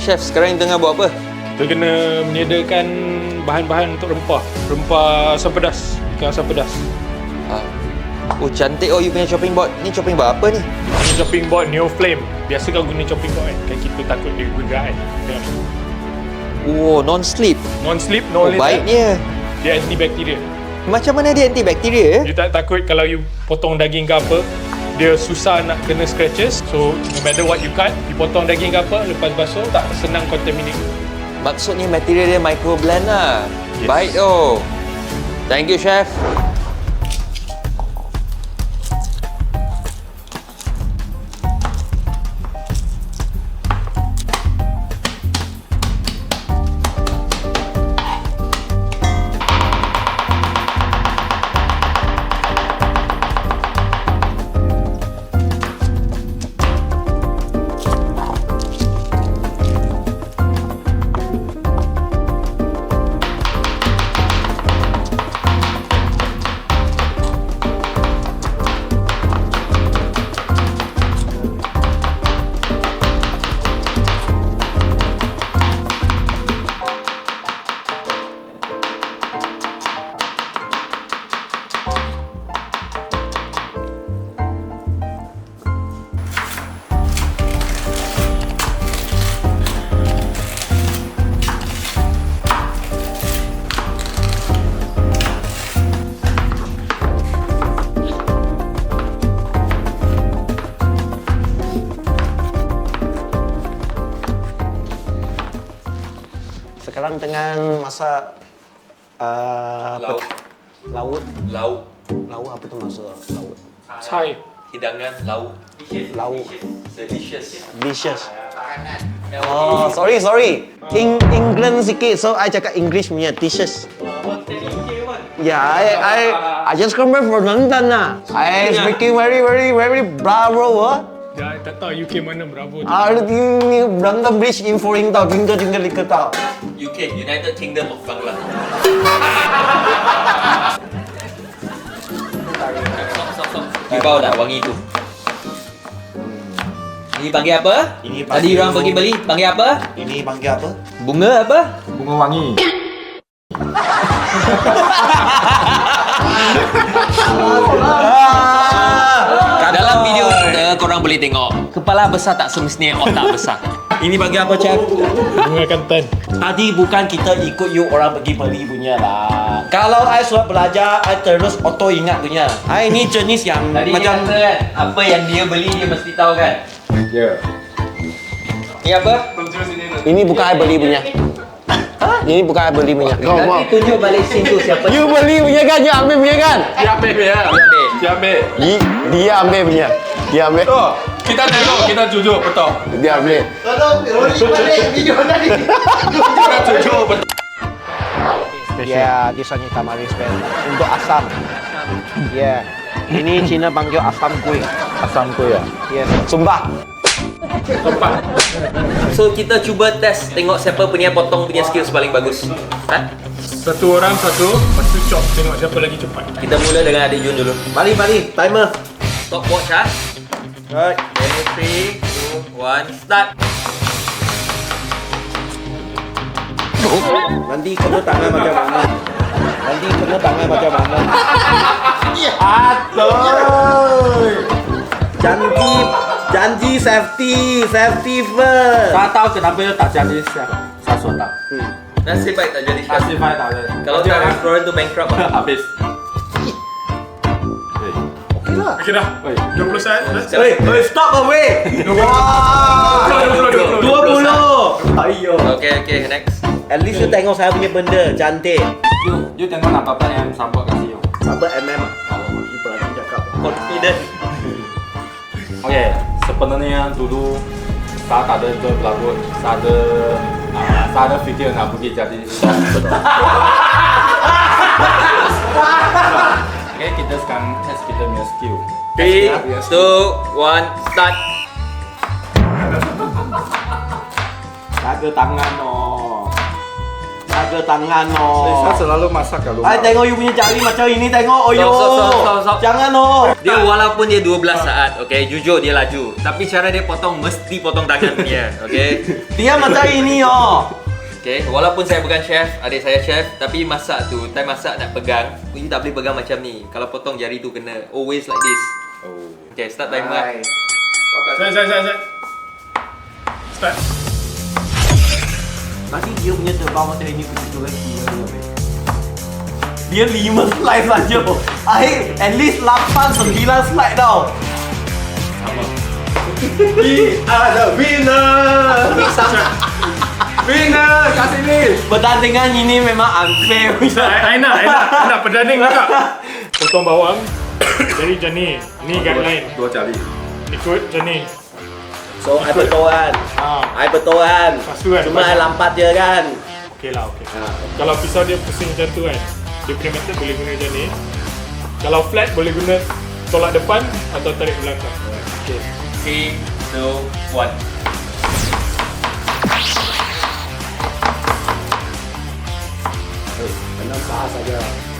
Chef, sekarang yang tengah buat apa? Kita kena menyediakan bahan-bahan untuk rempah asam pedas, ikan asam pedas. Oh cantik, you punya chopping board. Ni chopping board apa ni? Ini chopping board New Flame. Biasa kau guna chopping board kan kita takut dia bergerak kan. Oh, non-slip. Non-slip, no lid. Baiknya. Dia antibakteria. Macam mana dia antibakteria? You tak takut kalau you potong daging ke apa, dia susah nak kena scratches. So no matter what you cut, you potong daging ke apa, lepas basuh tak senang contaminate. Maksudnya material dia microblend lah. Yes. Baik tu. Thank you, chef. Sekarang tengah masak lauk. Lauk apa tu maksud lauk? Cai. Hidangan lauk. Lauk. Dishes. Oh, sorry. England sikit, so I cakap English punya dishes. Yeah, I just come back from London lah. I speaking very bravo. Ya, tak tahu UK mana Bravo tu. Ini London Bridge Informing tau, tinggal ikut tau. UK, United Kingdom of Bangla. Stop. You bau tak wangi tu? Ini panggil apa? Ini Tadi panggil- orang pergi beli, panggil apa? Ini panggil apa? Bunga apa? Bunga wangi. Dalam video kita, korang boleh tengok kepala besar tak semestinya otak besar. Ini panggil apa, Chef? Bunga kantan. Tadi bukan kita ikut you orang pergi beli punya lah. Kalau I suat belajar, I terus auto ingat punya. I ni jenis yang Tadi macam dia kata kan, apa yang dia beli dia mesti tahu kan? Ya. Ni apa? ini bukan I beli punya. Ini bukan I beli punya. Nanti tunjuk balik scene tu siapa. You beli punya kan? You ambil punya kan? Dia ambil punya. Dia ambil. Dia ambil punya. Dia ambil. Oh, kita tengok, kita jujur betul. Dia ambil. Kita jujur betul. Yeah, this one hitam manis pen. Untuk asam. Yeah. Ini Cina panggil asam kuih. Asam tu ya. Yes. Sumpah. Tempat. So kita cuba test tengok siapa punya potong punya skills paling bagus. Ha? Satu orang satu, lepas tu chop tengok siapa lagi cepat. Kita mula dengan adik Jun dulu. Balik. Timer. Stop watch ha. Right. Ready, 3, 2, 1, start. Nanti kena tangan macam mana? Aduh. Janji safety first. Tak tahu kenapa dia tak jadi saya suat tak. Nasib baik tak jadi chef. Nasib baik tak jadi. Kalau tak restoran tu bankrupt lah. Habis. Okey dah. 20 saat. Hey, stop away. 20. Ayo. Okay, next. At least you tengok saya punya benda cantik. You tengok nak apa yang sambut kasih you. Apa MM ah? Kalau you berani cakap. Confident. Okey, sebenarnya dulu saya tak ada itu pelabut, saya ada fikir nak pergi jadi chef. Okey, kita sekarang test kita punya skill. 3, 2, 1, start. Jaga tangan Saya selalu masak kalau. I tengok you punya jari macam ini tengok. Stop. Jangan Dia walaupun dia 12 saat, okay, jujur dia laju. Tapi cara dia potong, mesti potong tangan dia, okay? Dia macam ini Okay, walaupun saya bukan chef, adik saya chef, tapi masak tu, time masak nak pegang, you tak boleh pegang macam ni. Kalau potong jari tu kena always like this. Okay, start timer. Saya. Start. Nanti dia punya terbang macam ini begitu lagi. Dia 5 slide saja. At least 8-9 slide tau. We are the winner. Winner kat sini. Pertandingan ini memang unfair. I nak perdanding juga. Potong bawang. Jadi macam ni. Ni guideline. 2 jari. Ikut macam ni. So, I betul kan? I betul kan? Lepas tu kan, Cuma I lampat je kan? Okey lah, okey. Kalau pisau dia pusing macam tu kan, dia punya method boleh guna macam ni. Kalau flat boleh guna tolak depan atau tarik belakang. Okey. 3, 2, 1.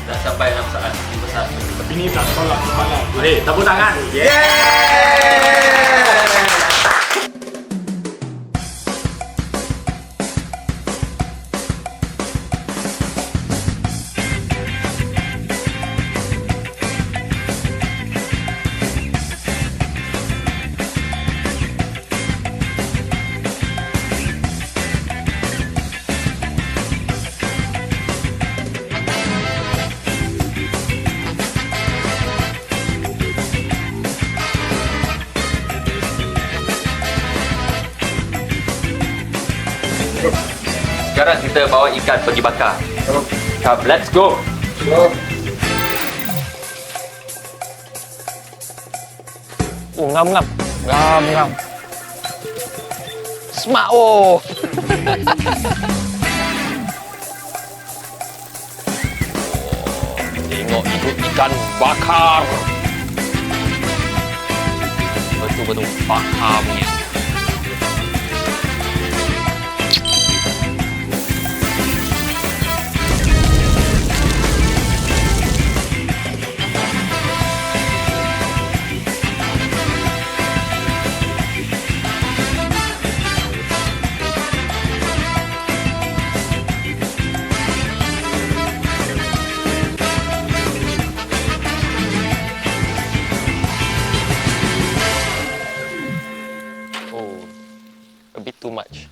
Dah sampai 6 saat. 5 saat. Tapi ni tak tolak kepala. Hey, tepuk tangan. Sekarang kita bawa ikan pergi bakar. Come, let's go. Ngam. Smart ikan bakar. Betul-betul bakar punya. A bit too much.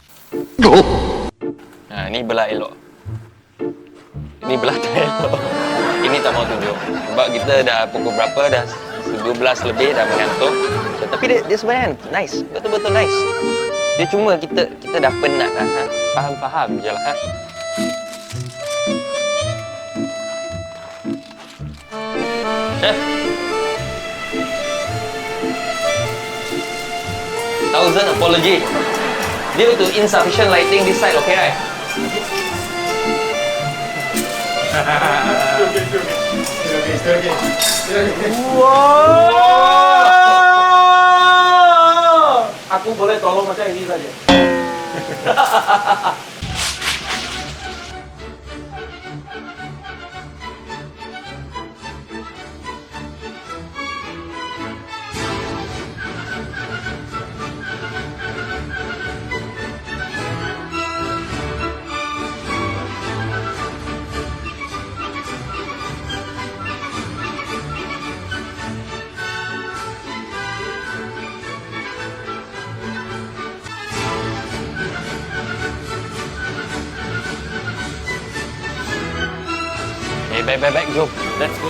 Nah, ni belah elok. Ini belah tak elok. Ini tak mau tunjuk. Sebab kita dah pukul berapa, dah 12 lebih, dah mengantuk. Tapi dia sebenarnya nice. Betul-betul nice. Dia cuma kita dah penat lah. Ha? Faham-faham je lah. Ha? Chef. 1000 apology. Due to insufficient lighting this side, okay right? Wow! Aku boleh tolong macam ini saja. Baik, jom. Let's go.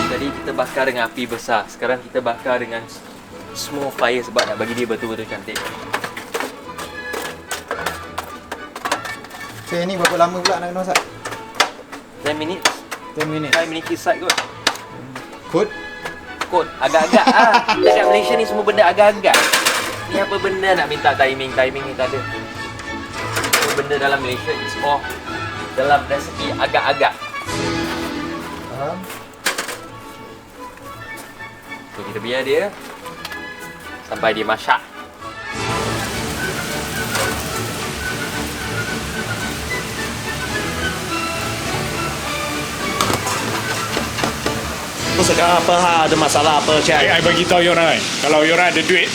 Tadi kita bakar dengan api besar. Sekarang kita bakar dengan small fire sebab nak bagi dia betul-betul cantik. So ni berapa lama pula nak kena masak? 10 minutes. 10 minit. 5 minutes side kot. Kod? Kot, agak-agak ah. Dekat Malaysia ni semua benda agak-agak. Ni apa benda nak minta timing? Timing ni tak ada. Benda dalam Malaysia is all dalam resepi agak-agak. Faham? So kita biar dia sampai dia masak. Sekarang apa ada masalah apa Cik? I bagi tahu you orang, kalau you orang ada duit,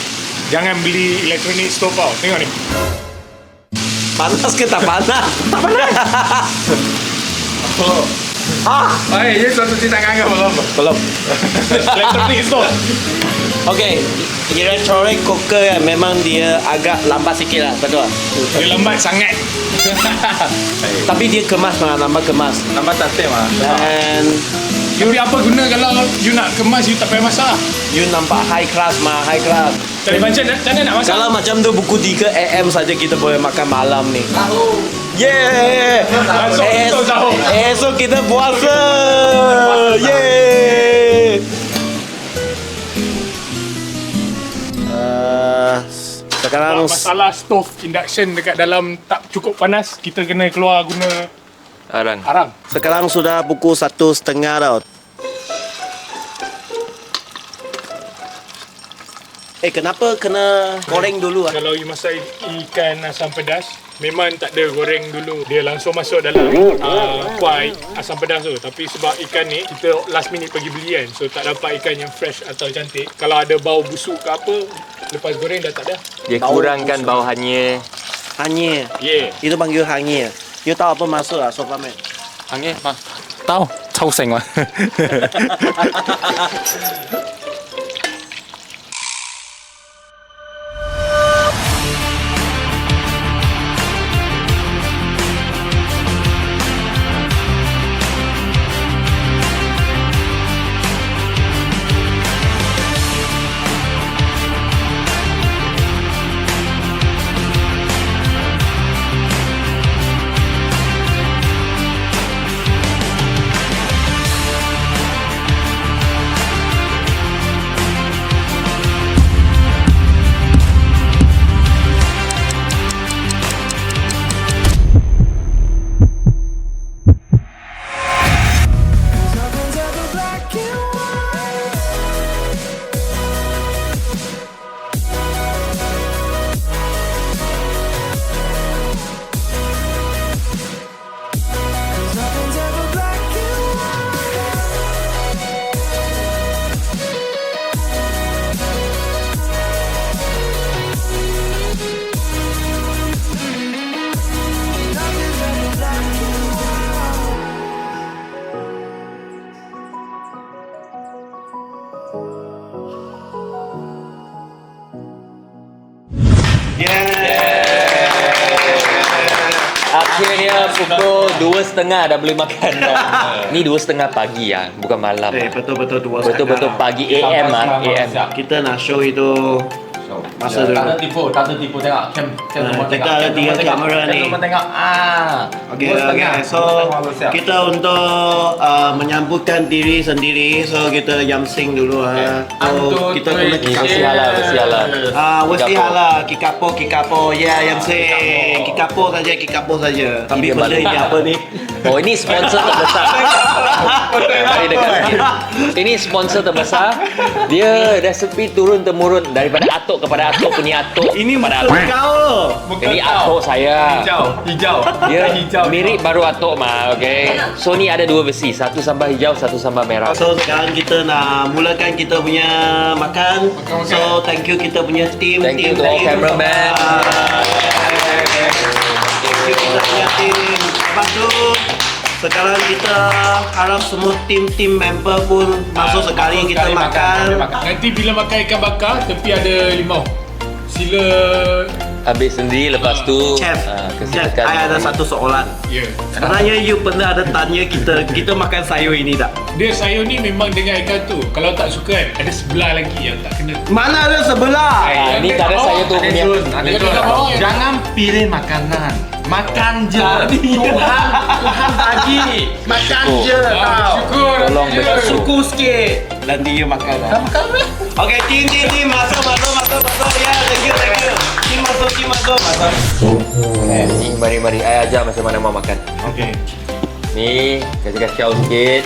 jangan beli electronic stove tau. Tengok ni. Panas ke tak panas? Tak panas. Oh. Ini suatu cerita kangen belum? Belum. Electronic stove. Okey, electronic cooker kan memang dia agak lambat sikit lah, betul? Dia lambat sangat. Tapi dia kemas mah, lambat kemas. Nampak tak stay mah. And Tapi apa guna kalau you nak kemas, you tak payah masak? you nampak high class mah, high class. Tadi macam mana nak masak? Kalau macam tu buku 3 AM saja kita boleh makan malam ni. Yeah. Masuk betul sahur. Esok kita puasa. Yeah. Sekarang Masalah stove induction dekat dalam tak cukup panas, kita kena keluar guna arang. sekarang sudah pukul 1:30 tau. Kenapa kena goreng dulu ah? Kalau you masak ikan asam pedas, memang tak ada goreng dulu. Dia langsung masuk dalam kuah asam pedas tu. Tapi sebab ikan ni, kita last minute pergi beli kan. So tak dapat ikan yang fresh atau cantik. Kalau ada bau busuk ke apa, lepas goreng dah tak ada. Dia kurangkan bau hanyir. Hanyir. Yeah. Itu panggil hanyir. You tahu apa maksud ah, Sofaman? Hanyir mah. Tahu, cau seng mah. Akhirnya pukul 2.30 dah boleh makan dah. Ni 2.30 pagi ya, bukan malam. Betul-betul 2.30. Betul-betul pagi AM ah, AM. Kita nak show itu masa dulu. Tak ada tipu tengok cam semua Kita ada 3 kamera ni. Semua tengok. Okay. So kita untuk menyambutkan diri sendiri, so kita yamsing dulu So kita kena Bersialah. Wasihala, kikapo, yamsing, kikapo saja. Tapi Ini benda malu. ini apa ni? Oh, ini sponsor terbesar. Mari dekat sikit. Ini sponsor terbesar. Dia resepi turun temurun daripada atuk kepada atuk punya atuk. Ini kepada muka atuk. kau. Ini atuk saya. Hijau. Dia mirip baru atuk mah, okay. So ni ada 2 versi, satu sambal hijau, satu sambal merah. So sekarang kita nak mulakan kita punya makan. So thank you kita punya team. Thank you to all cameraman. Thank you kita punya team. Lepas tu sekarang kita harap semua tim member pun masuk sekali kita makan. Nanti bila makan ikan bakar, tepi ada limau. Sila. Ambil sendiri, lepas tu Chef, kesilakan. saya ada satu soalan. Ya. Sebenarnya you pernah ada tanya kita makan sayur ini tak? Dia sayur ni memang dengan ikan tu. Kalau tak suka kan, ada sebelah lagi yang tak kena. Mana ada sebelah? Ni tak ada saya tu punya. Jangan pilih makanan. Makan je. Tuhan bagi. Makan je tau. Syukur. Tolong bersyukur. Suku sikit. Nanti you makan lah. Okay, team masuk. Ya, thank you. Team masuk. Ni mari I ajar macam mana mau makan. Okay. Ni kacau-kacau sikit.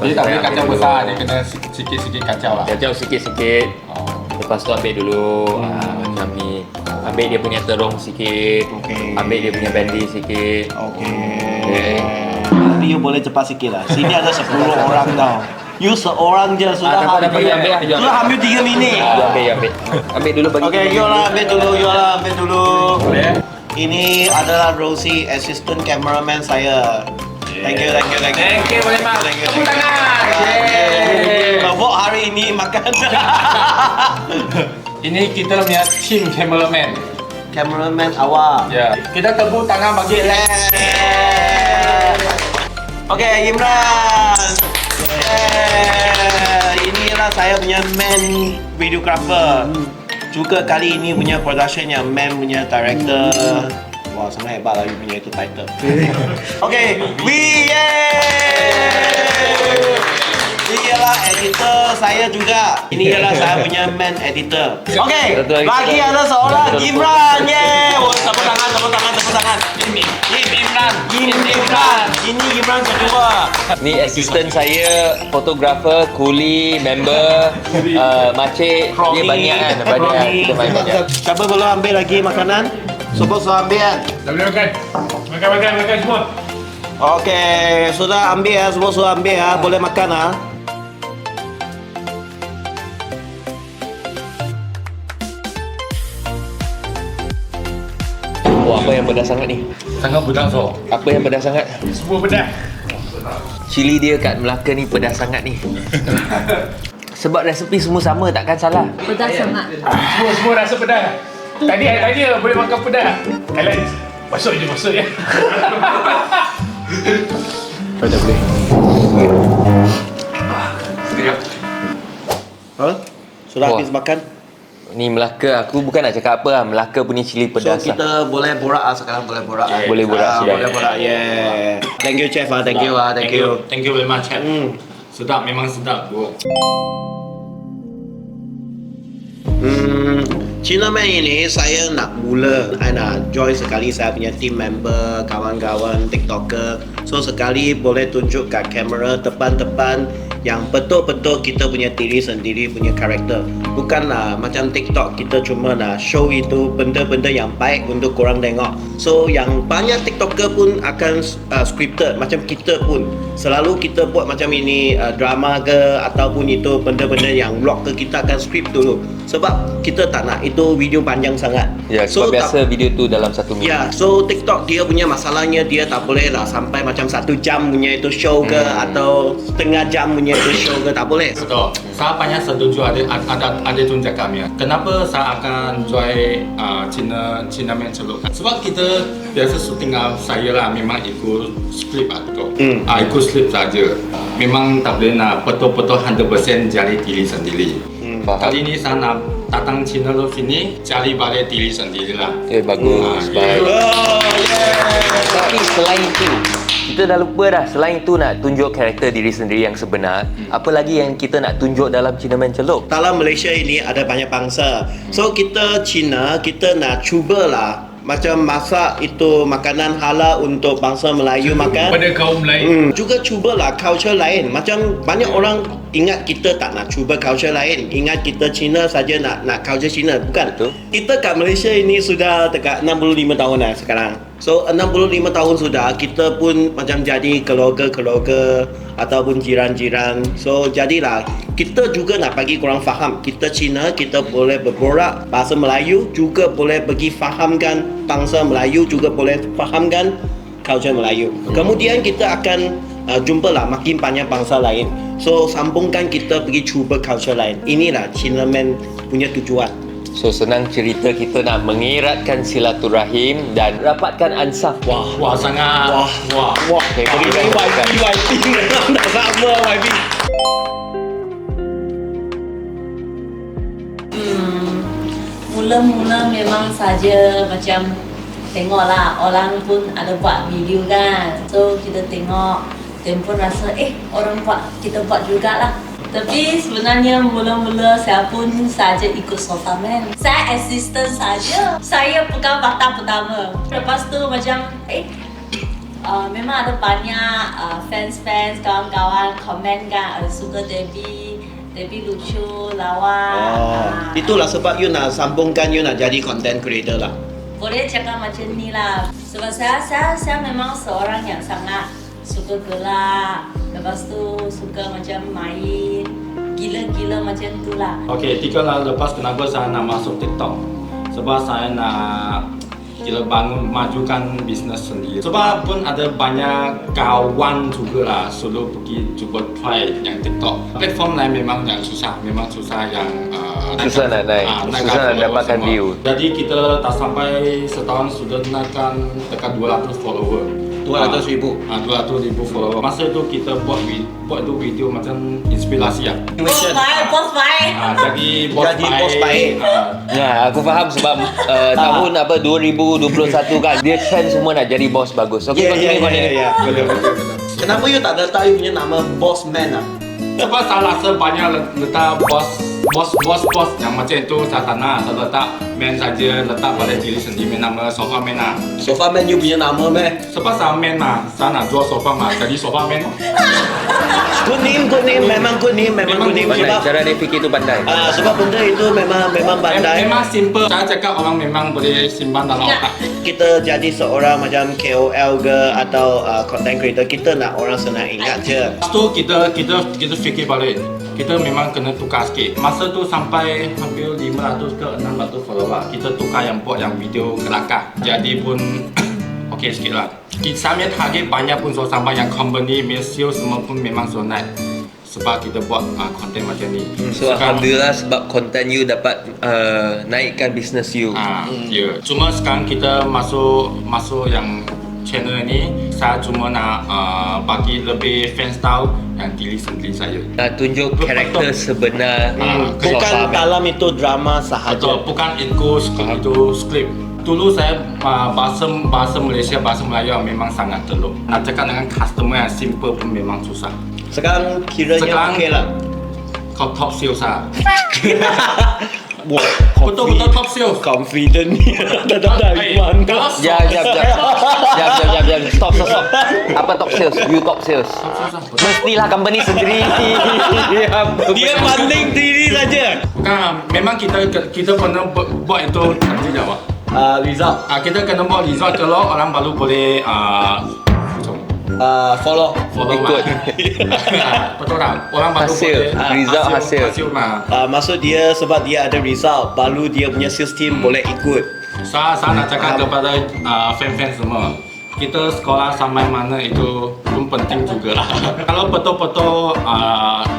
Dia tak boleh kacau besar, dia kena sikit-sikit kacau lah. Kacau sikit-sikit. Lepas tu ambil dulu macam ni. Ambil dia punya terung sikit. Okey. Ambil dia punya bendi sikit. Okay. Nanti you boleh cepat sikit lah. Sini ada 10 orang tau. You seorang je sudah dapat, ambil. Sudah ambil 3 minit. Ambil. Ambil dulu bagi. Okay, you lah ambil dulu. Boleh. Ini adalah Rosie, assistant cameraman saya. Thank you. Thank you, boleh mak. Tepuk tangan. Mabuk hari ini makan. Ini kita punya team cameraman. Cameraman awak. Ya. Kita tepuk tangan bagi Okay, Imran. Inilah saya punya main videographer. Juga kali ini punya production yang main punya director. Wah, sangat hebat lah you punya itu title. Okay, Ini ialah editor saya juga. Ini ialah saya punya main editor. Okay, lagi ada seorang Imran. Oh, tepuk tangan. Ini Imran kedua. Ni assistant saya, fotografer, kuli, member, makcik. Dia banyak kan? Kita banyak. Siapa belum ambil lagi makanan? Semua sudah ambil kan? Dah boleh makan. Makan semua. Okey, sudah ambil ya, semua sudah ambil ya. Boleh makan ah. Oh, apa yang pedas sangat ni? sangat pedas so. Apa yang pedas sangat? Semua pedas. Cili dia kat Melaka ni pedas sangat ni. Sebab resepi semua sama, takkan salah. Pedas sangat. Semua rasa pedas. Tadi I tanya boleh makan pedas. Kalian masuk je. Kau tak boleh. Sudah Wah. habis makan? Ni Melaka, aku bukan nak cakap apa lah. Melaka punya cili So pedas lah. kita boleh borak sekarang boleh borak. Boleh borak sudah. Boleh borak. Yeah. Thank you chef thank you. Thank you very much. Sedap, memang sedap bro. Cina Man ini saya nak join sekali saya punya team member, kawan-kawan TikToker. So sekali boleh tunjuk kat kamera depan-depan yang betul-betul kita punya diri sendiri punya karakter. Bukanlah macam TikTok kita cuma nak show itu benda-benda yang baik untuk korang tengok. So yang banyak TikToker pun akan scripted macam kita pun. Selalu kita buat macam ini drama ke ataupun itu benda-benda yang vlog ke, kita akan script dulu. Sebab kita tak nak itu video panjang sangat. Ya, sebab biasa video tu dalam 1 minit. Ya, so TikTok dia punya masalahnya dia tak boleh lah sampai macam 1 jam punya itu show ke atau setengah jam punya punya tu show ke tak boleh? Betul. Saya banyak setuju ada tu cakap ya. Kenapa saya akan join Cina Man Celup? Sebab kita biasa syuting saya lah memang ikut skrip tu. Ikut skrip saja. Memang tak boleh nak betul-betul 100% jadi diri sendiri. Kali ni saya nak datang Cina Love sini cari balik diri sendiri lah. Bagus. Baik. Tapi selain itu, kita dah lupa dah. Selain tu nak tunjuk karakter diri sendiri yang sebenar. Apa lagi yang kita nak tunjuk dalam Cina Man Celup? Dalam Malaysia ini ada banyak bangsa. So kita Cina, kita nak cubalah macam masak itu makanan halal untuk bangsa Melayu makan. Pada kaum lain. Juga cubalah culture lain. Macam banyak orang ingat kita tak nak cuba culture lain. Ingat kita Cina saja nak culture Cina. Bukan. Betul. Kita kat Malaysia ini sudah dekat 65 tahun dah sekarang. So 65 tahun sudah, kita pun macam jadi keluarga-keluarga ataupun jiran-jiran. So jadilah kita juga nak bagi korang faham, kita Cina, kita boleh berborak bahasa Melayu, juga boleh bagi fahamkan bangsa Melayu, juga boleh fahamkan culture Melayu. Kemudian kita akan jumpalah makin banyak bangsa lain. So sambungkan kita pergi cuba culture lain. Inilah Cina Man punya tujuan. So senang cerita, kita nak mengeratkan silaturahim dan dapatkan ansaf. Wah sangat. Wah. Okay, YB tak sama YB. Mula-mula memang saja macam tengoklah orang pun ada buat video kan. So kita tengok dan pun rasa orang buat, kita buat jugalah. Tapi sebenarnya mula-mula saya pun saja ikut Sofa Man. Saya assistant saja. Saya pegang batang pertama. Lepas tu macam memang ada banyak fans-fans, kawan-kawan komen kan suka Debbie lucu, lawa. Itulah sebab you nak sambungkan, you nak jadi content creator lah. Boleh cakap macam ni lah. Sebab saya memang seorang yang sangat suka gelak. Lepas tu suka macam main gila-gila macam tu lah. Okey, 3 lah lepas kenapa saya nak masuk TikTok? Sebab saya nak majukan bisnes sendiri. Sebab pun ada banyak kawan juga lah suruh pergi cuba try yang TikTok. Platform lain memang yang susah yang susah nak naik, susah nak dapatkan view. Jadi kita tak sampai setahun sudah naikkan dekat 200 follower. 200,000 follower. Masa itu kita buat itu video macam inspirasi lah. Bos baik. Jadi bos baik. Ya, aku faham sebab tahun 2021 kan dia trend semua nak jadi bos bagus. Okey, continue. Betul. Kenapa you tak letak you punya nama Boss Man lah? Sebab saya rasa banyak letak bos yang macam itu saya tak nak. Saya letak man saja, letak pada diri sendiri nama Sofa Man lah. Sofa Man you punya nama meh? Sebab saya man lah, saya nak jual sofa mah, jadi Sofa Man. Good name, memang good name. Pandai, cara dia fikir tu pandai. Sebab benda itu memang pandai. Memang simple. Saya cakap orang memang boleh simpan dalam otak. Kita jadi seorang macam KOL ke atau content creator, kita nak orang senang ingat je. Lepas tu kita fikir balik. Kita memang kena tukar sikit. Masa tu sampai hampir 500 ke 600 follower. Kita tukar yang buat yang video kelakar. Jadi pun okey sikit lah. Saya punya target banyak pun so sampai yang company, sales semua pun memang so naik. Sebab kita buat konten macam ni. So alhamdulillah sebab konten you dapat naikkan business you. Ya. Cuma sekarang kita masuk yang channel ni, saya cuma nak bagi lebih fans tahu yang diri sendiri saya. Nak tunjuk karakter sebenar. Bukan dalam itu drama sahaja. Betul, bukan itu skrip. Dulu saya bahasa Malaysia, bahasa Melayu memang sangat telur. Nak cakap dengan customer yang simple pun memang susah. Sekarang kiranya okey lah. Kau top sales lah. Wah, Betul-betul top sales. confident ni. Dah mana? Jap. Stop. Apa top sales? You top sales. Mestilah company sendiri. Dia banding diri saja. Bukan, memang kita pernah buat itu nanti jawab. Result. Kita kena buat result kalau orang baru boleh Follow. Ikut. Betul tak? Orang baru Hasil. boleh Result hasil. mah. Maksud dia sebab dia ada result, baru dia punya sales team boleh ikut. Saya nak cakap kepada fan-fan semua. kita sekolah sampai mana itu pun penting juga lah. Kalau betul-betul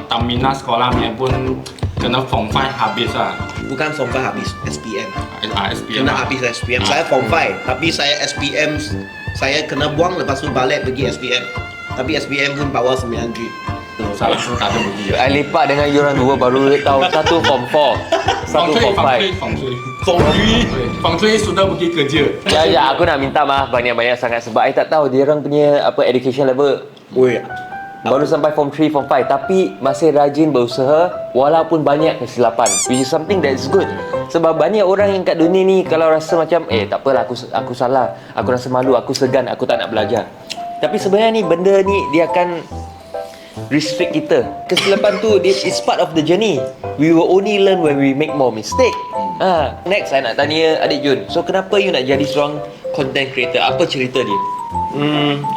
terminal sekolahnya pun kena form 5 habis lah. Bukan form 5 habis, SPM. SPM. Kena habis SPM. Saya form 5, tapi saya SPM saya kena buang lepas tu balik pergi SPM. Tapi SPM pun bawa 9G. Salah tu tak ada pergi. I lepak dengan you orang dua baru tahu satu form 4, satu form 5. Form 3 sudah pergi kerja. Ya, aku nak minta maaf banyak-banyak sangat sebab I tak tahu dia orang punya apa education level Oi. baru sampai form 3, form 5 tapi masih rajin berusaha walaupun banyak kesilapan, which is something that is good. Sebab banyak orang yang kat dunia ni kalau rasa macam tak apalah aku salah, aku rasa malu, aku segan, aku tak nak belajar. Tapi sebenarnya ni benda ni dia akan restrict kita. Kesilapan tu it's part of the journey. We will only learn when we make more mistake. Next saya nak tanya Adik Jun. So kenapa you nak jadi seorang content creator? Apa cerita dia?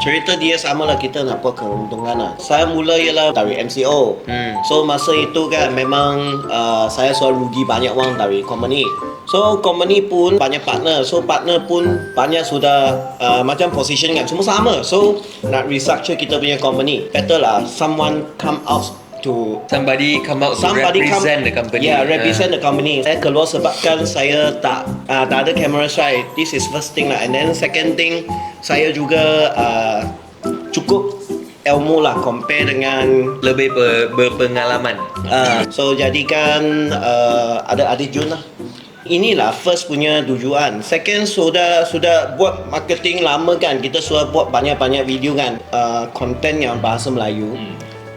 Cerita dia sama lah, kita nak buat keuntungan lah. Saya mula ialah dari MCO. So masa itu kan memang saya selalu rugi banyak wang dari company. So company pun banyak partner. So partner pun banyak sudah macam position kan semua sama. So nak restructure kita punya company, better lah someone come out to Somebody come out to represent the company. Yeah, represent the company. Saya keluar sebabkan saya tak ada camera shy. This is first thing lah. And then second thing, saya juga cukup ilmu lah compare dengan Lebih berpengalaman. so jadikan ada Adik Jun lah. Inilah first punya tujuan. Second, sudah buat marketing lama kan. Kita sudah buat banyak-banyak video kan, konten yang bahasa Melayu.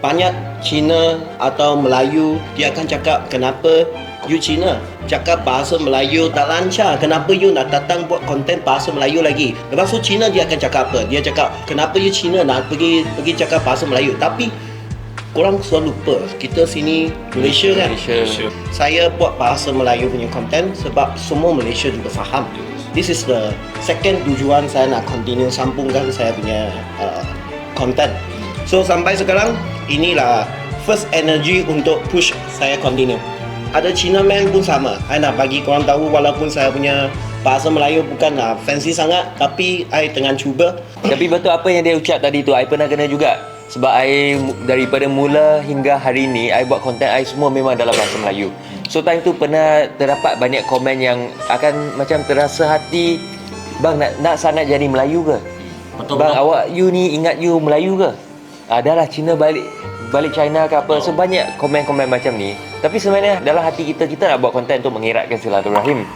Banyak Cina atau Melayu dia akan cakap, kenapa you Cina cakap bahasa Melayu tak lancar, kenapa you nak datang buat konten bahasa Melayu lagi. Lepas tu Cina dia akan cakap apa? Dia cakap, kenapa you Cina nak pergi cakap bahasa Melayu. Tapi korang selalu lupa kita sini Malaysia kan. Malaysia. Saya buat bahasa Melayu punya konten sebab semua Malaysia juga faham. This is the second tujuan saya nak continue sambungkan saya punya konten. So sampai sekarang inilah first energy untuk push saya continue. Ada Cina Man pun sama. Saya nak bagi korang tahu walaupun saya punya bahasa Melayu bukanlah fancy sangat, tapi saya tengah cuba. Tapi betul apa yang dia ucap tadi tu, I pernah kena juga. Sebab I daripada mula hingga hari ni, I buat konten I semua memang dalam bahasa Melayu. So time tu pernah terdapat banyak komen yang akan macam terasa hati, bang nak sangat jadi Melayu ke? Betul, Bang betul. awak you ni ingat you Melayu ke? Dah lah Cina balik China ke apa. So banyak komen-komen macam ni. Tapi sebenarnya dalam hati kita nak buat konten untuk mengeratkan silaturahim.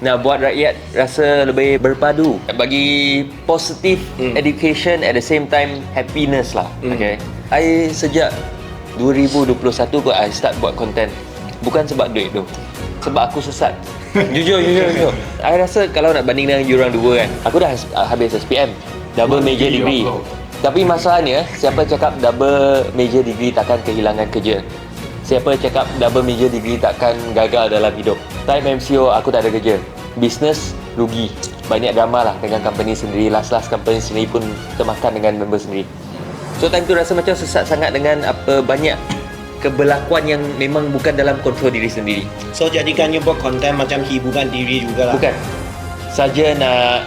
Nak buat rakyat rasa lebih berpadu, bagi positive education at the same time happiness lah. Okay. I sejak 2021 kot I start buat konten. Bukan sebab duit tu. Sebab aku sesat. Jujur. I rasa kalau nak banding dengan you orang dua kan, aku dah habis SPM, double major degree. Tapi masalahnya, siapa cakap double major degree takkan kehilangan kerja? Siapa cakap double major degree takkan gagal dalam hidup? Time MCO aku tak ada kerja. Business rugi. Banyak drama lah dengan company sendiri. Last company sendiri pun termakan dengan member sendiri. So time tu rasa macam sesat sangat dengan apa banyak kebelakuan yang memang bukan dalam kontrol diri sendiri. So jadikan you buat konten macam hiburan diri jugalah. Bukan. Saja nak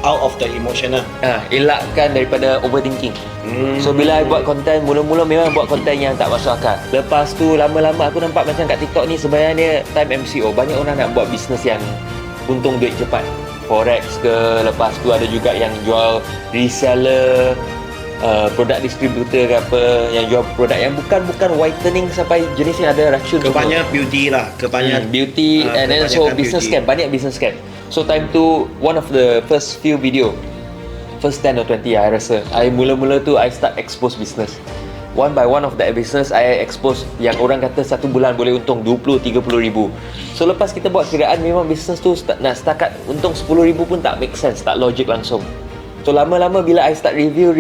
Out of the emotional. elakkan daripada overthinking. So bila I buat konten, mula-mula memang buat konten yang tak masuk akal. Lepas tu lama-lama aku nampak macam kat TikTok ni sebenarnya time MCO banyak orang nak buat bisnes yang untung duit cepat. Forex ke, lepas tu ada juga yang jual reseller, produk distributor ke apa, yang jual produk yang bukan whitening sampai jenis yang ada racun. Kebanyakan beauty lah, kebanyakan beauty and then so kebanyakan business beauty. scam, banyak business scam. So time tu one of the first few video, first 10 or 20 I rasa, I mula-mula tu I start expose business. One by one of that business I expose yang orang kata satu bulan boleh untung 20-30 ribu. So lepas kita buat kiraan memang business tu nak setakat untung 10 ribu pun tak make sense, tak logik langsung. So lama-lama bila I start review,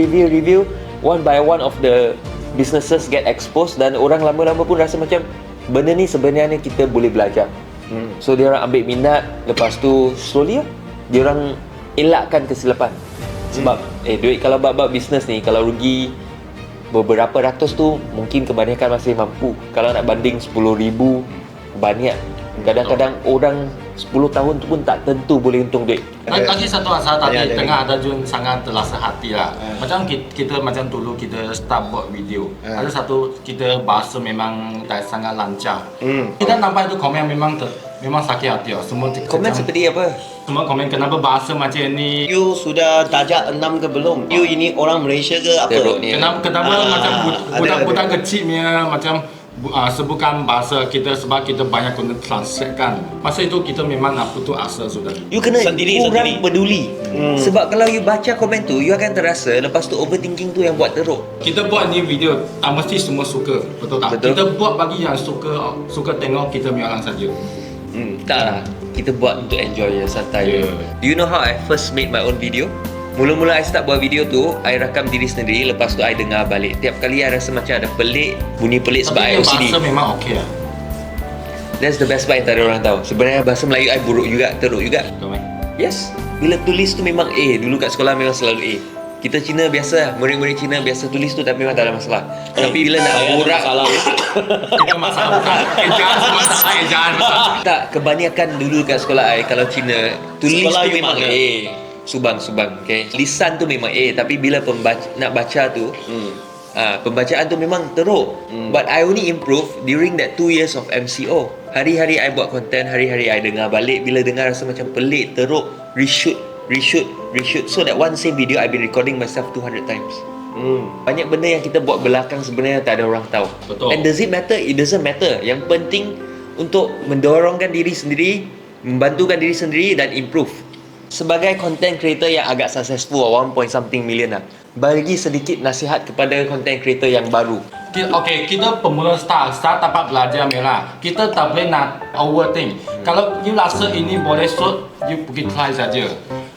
one by one of the businesses get exposed dan orang lama-lama pun rasa macam benda ni sebenarnya kita boleh belajar. So dia orang ambil minat, lepas tu slowly dia orang elakkan kesilapan. Sebab duit kalau bab-bab bisnes ni kalau rugi beberapa ratus tu mungkin kebanyakan masih mampu. Kalau nak banding 10,000 banyak. Kadang-kadang orang 10 tahun tu pun tak tentu boleh untung duit. Lagi satu asal tadi Ada. tengah ada Jun sangat terasa hati lah. Macam kita macam dulu kita start buat video. Ada satu kita bahasa memang tak sangat lancar. Kita nampak itu komen memang sakit hati lah. Semua Komen seperti apa? semua komen kenapa bahasa macam ni. You sudah darjah 6 ke belum? You ini orang Malaysia ke apa? Teruk ni. Kenapa macam budak-budak kecil punya macam sebutkan bahasa kita sebab kita banyak guna translate kan. Masa itu kita memang nak putus asa sudah. You kena Sendiri. kurang peduli. Sebab kalau you baca komen tu, you akan terasa lepas tu overthinking tu yang buat teruk. Kita buat ni video tak mesti semua suka, betul tak? Betul. Kita buat bagi yang suka tengok kita punya orang saja. Tak lah. Kita buat untuk enjoy je, santai. Yeah. Do you know how I first made my own video? Mula-mula I start buat video tu, I rakam diri sendiri, lepas tu I dengar balik. Tiap kali I rasa macam ada pelik, bunyi pelik sebab I Tapi OCD. bahasa memang okey lah. That's the best part yang tak ada orang tahu. Sebenarnya bahasa Melayu I buruk juga, teruk juga. Betul kan? Yes. Bila tulis tu memang A. Dulu kat sekolah memang selalu A. Kita Cina biasa, murid-murid Cina biasa tulis tu tapi memang tak ada masalah. Tapi bila nak borak Itu masalah bukan. Jangan masalah, jangan masalah. tak, kebanyakan dulu kat sekolah I kalau Cina tulis Sekolah tu you memang mana? A. Subang, okay. Lisan tu memang A, tapi bila nak baca tu, pembacaan tu memang teruk. But I only improve during that 2 years of MCO. Hari-hari I buat content, hari-hari I dengar balik. Bila dengar rasa macam pelik, teruk, reshoot. So that one same video I've been recording myself 200 times. Banyak benda yang kita buat belakang sebenarnya tak ada orang tahu. Betul. And does it matter? It doesn't matter. Yang penting untuk mendorongkan diri sendiri, membantukan diri sendiri dan improve. Sebagai content creator yang agak successful, 1 point something million lah, bagi sedikit nasihat kepada content creator yang baru. Okay, kita pemula start dapat belajar merah. Kita tak boleh nak overthink. Kalau you rasa ini boleh shoot, you pergi try saja.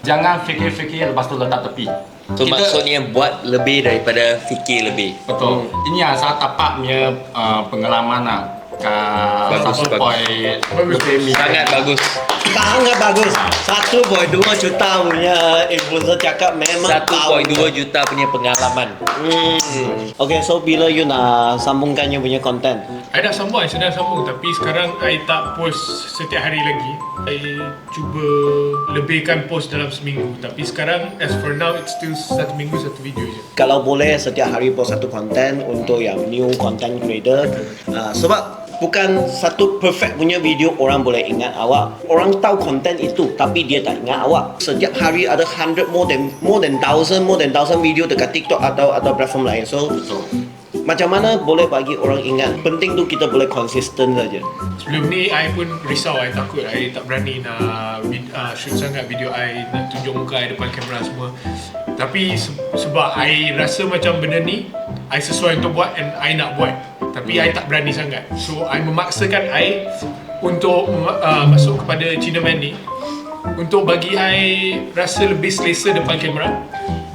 Jangan fikir-fikir lepas tu letak tepi. So maksudnya buat lebih daripada fikir lebih. Betul. Ini yang saya dapat punya pengalaman lah. Bagus. Sangat bagus. Sangat bagus. 1.2 juta punya influencer cakap memang 1.2 juta punya pengalaman. Okay, so bila you nak sambungkan you punya content? I dah sambung, I sedang sambung. Tapi sekarang I tak post setiap hari lagi. I cuba lebihkan post dalam seminggu. Tapi sekarang as for now it's still 1 minggu 1 video je. Kalau boleh setiap hari post satu content untuk yang new content creator. Sebab bukan satu perfect punya video orang boleh ingat awak. Orang tahu content itu tapi dia tak ingat awak. Setiap hari ada 100 more than 1000 video dekat TikTok atau platform lain. So macam mana boleh bagi orang ingat? Penting tu kita boleh konsisten saja. Sebelum ni I pun risau, I takut I tak berani nak shoot sangat video I, nak tunjuk muka I depan kamera semua. Tapi sebab I rasa macam benda ni I sesuai untuk buat and I nak buat. Tapi I tak berani sangat. So I memaksakan I untuk masuk kepada China Man ni, untuk bagi I rasa lebih selesa depan kamera,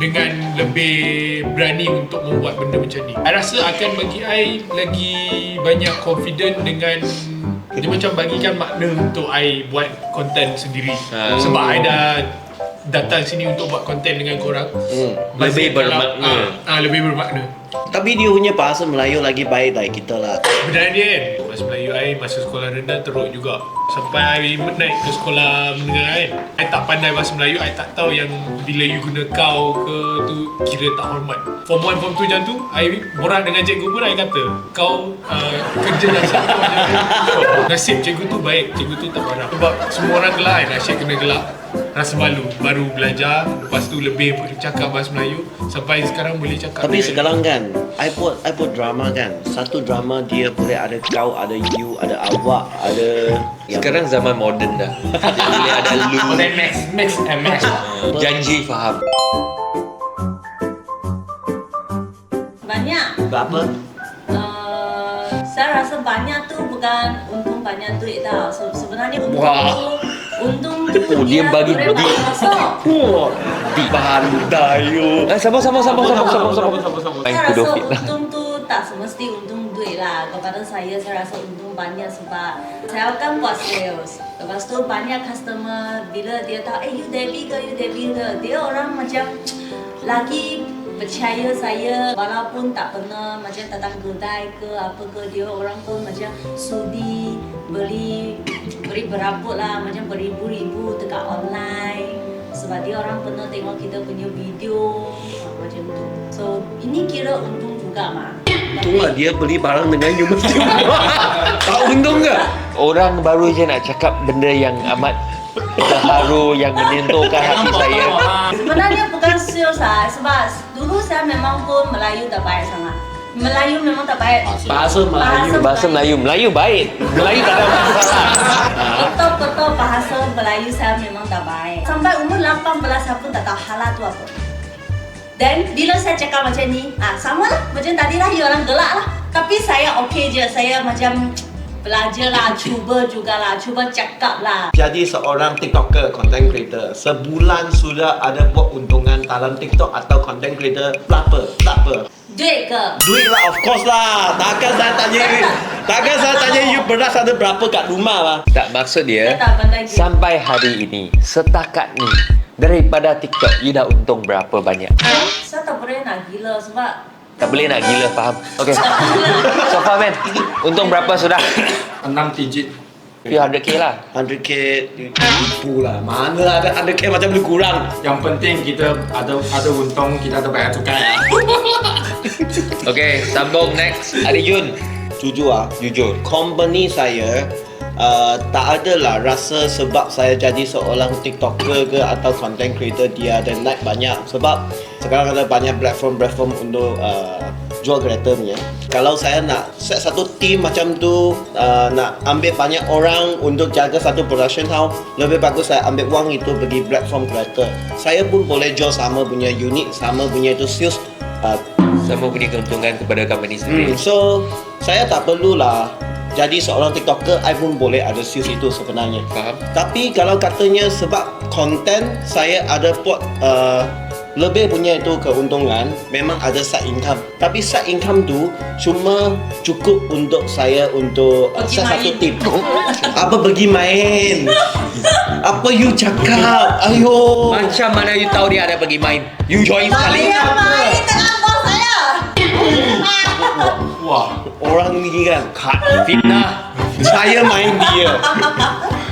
dengan lebih berani untuk membuat benda macam ni. I rasa akan bagi I lagi banyak confident dengan dia macam bagikan makna untuk I buat konten sendiri. Sebab I dah datang sini untuk buat konten dengan korang. Lebih bermakna. Lebih bermakna. Tapi dia punya bahasa Melayu lagi baik dari kita lah. Sebenarnya dia kan, bahasa Melayu I masa sekolah rendah teruk juga. Sampai I naik ke sekolah menengah kan, I tak pandai bahasa Melayu. I tak tahu yang bila you guna kau ke tu kira tak hormat. Form 1, Form 2 macam tu, I borak dengan cikgu pun I kata kau kerja dah satu macam tu. Nasib cikgu tu baik, cikgu tu tak marah. Sebab semua orang gelak kan, Asyik kena gelak. Rasa malu, baru belajar, lepas tu lebih cakap bahasa Melayu. Sampai sekarang boleh cakap. Tapi sekarang kan, I buat drama kan. Satu drama dia boleh ada kau, ada you, ada awak, ada Sekarang zaman moden dah. Dia boleh ada lu. Boleh mix and match. Janji faham. Banyak. berapa? Saya rasa banyak tu bukan untung banyak duit tau. Sebenarnya untung untung Oh, dia bagi boleh duit. masuk. Di pandai yo. Sama. Saya Main rasa kudo fitnah. untung tu tak semesti untung duit lah. Kepada saya rasa untung banyak sebab saya kan buat sales. Lepas tu banyak customer bila dia tahu, you Debbie ke, dia orang macam lagi percaya saya walaupun tak pernah macam datang kedai ke apa ke, dia orang pun macam sudi beli beri berabut lah, macam beribu-ribu dekat online. Sebab dia orang pernah tengok kita punya video macam tu. So ini kira untung juga mah. Itulah dia beli barang dengan you mesti tak untung ke? Orang baru je nak cakap benda yang amat terharu yang menyentuhkan hati saya. Sebenarnya bukan sales lah. Sebab dulu saya memang pun Melayu tak baik sangat. Melayu memang tak baik. Bahasa Melayu. Bahasa Melayu, Melayu baik. Melayu tak ada masalah. Betul-betul bahasa Melayu saya memang tak baik. Sampai umur 18 saya pun tak tahu halal tu apa. Dan bila saya cakap macam ni, sama lah. Macam tadi lah, you orang gelak lah. Tapi saya okey je. Saya macam belajar lah, cuba jugalah, cuba cakap lah. Jadi seorang TikToker, content creator, sebulan sudah ada buat untungan dalam TikTok atau content creator berapa? Duit ke? Duit lah, of course lah. Takkan saya tanya you beras ada berapa kat rumah lah. Tak, maksud dia, Saya tak pandai gitu. sampai hari ini, setakat ni, daripada TikTok, you dah untung berapa banyak? Saya tak boleh nak gila sebab Tak boleh nak gila, faham? Okay. So far, man, untung berapa sudah? 6 digit. Few 100k lah. 100k tipu lah. Mana ada 100k macam lebih kurang. Yang penting kita ada untung, kita ada bayar cukai. Okay, sambung next. Adik Jun. Jujur company saya tak adalah rasa sebab saya jadi seorang TikToker ke atau content creator dia ada naik banyak. Sebab sekarang ada banyak platform untuk jual kereta punya. Kalau saya nak set satu team macam tu, nak ambil banyak orang untuk jaga satu production house, lebih bagus saya ambil wang itu bagi platform kereta. Saya pun boleh jual sama punya unit, sama punya itu sales. Sama punya keuntungan kepada company sendiri. So saya tak perlulah jadi seorang TikToker, I pun boleh ada sales itu sebenarnya. Faham? Tapi kalau katanya sebab konten saya ada buat lebih punya itu keuntungan, memang ada side income. Tapi side income tu cuma cukup untuk saya untuk set satu tim. Apa pergi main? Apa you cakap? Ayo. Macam mana you tahu dia ada pergi main? You join sekali. saya main dengan bos saya. Wah, Orang ni kan, Fitnah. saya main dia.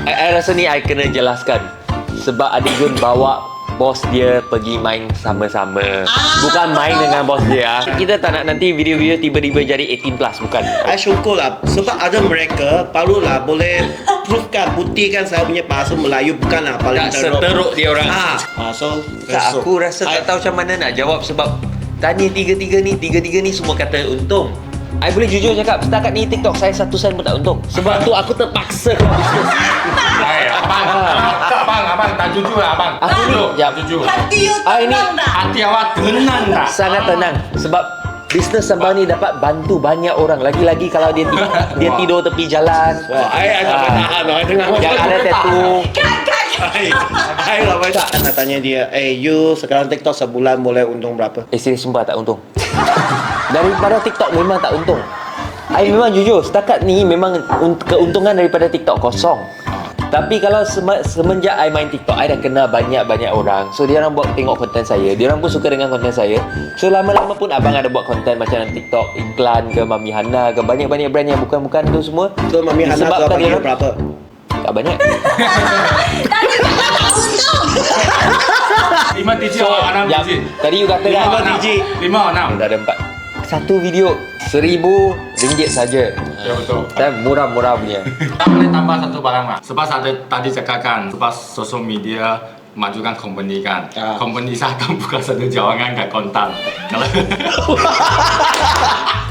I rasa ni I kena jelaskan. Sebab adik Jun bawa bos dia pergi main sama-sama. Bukan main dengan bos dia. Kita tak nak nanti video-video tiba-tiba jadi 18 plus, bukan. I syukur lah sebab ada mereka barulah boleh proofkan, buktikan saya punya bahasa Melayu bukanlah paling Tak seteruk dia orang. So Tak, aku rasa tak tahu macam mana nak jawab sebab tanya tiga-tiga ni semua kata untung. I boleh jujur cakap, setakat ni TikTok saya 1 sen pun tak untung. Sebab tu aku terpaksa bisnes. abang tak jujur lah abang. Aku ni, jap. Jujur. Hati you tenang dah. Hati awak tenang tak? Sangat tenang sebab bisnes sambal ni dapat bantu banyak orang. Lagi-lagi kalau dia tidur tepi jalan. I tak boleh tahan lah dengar Yang ada tattoo. I tak nak tanya dia, you sekarang TikTok sebulan boleh untung berapa? Serius sumpah tak untung. Daripada TikTok memang tak untung. I memang jujur, setakat ni memang keuntungan daripada TikTok kosong. Tapi kalau semenjak I main TikTok, I dah kenal banyak-banyak orang. So dia orang buat tengok konten saya. Dia orang pun suka dengan konten saya. So lama-lama pun abang ada buat konten macam dalam TikTok, iklan ke Mami Hana ke banyak-banyak brand yang bukan-bukan tu semua. So Mami Hana tu Disebabkan bagi dia orang- berapa? Tak banyak. Tadi memang tak untung. 5 digit atau 6 Yang digit? tadi you kata kan 5 digit. 5 atau 6? dah ada 4. Satu video RM1,000 saja. Ya betul. Dan murah-murah punya. Tak boleh tambah satu barang lah. Sebab saya tadi cakap kan, sebab sosial media majukan company kan. Company saya akan buka satu jawangan kat kontan. Kalau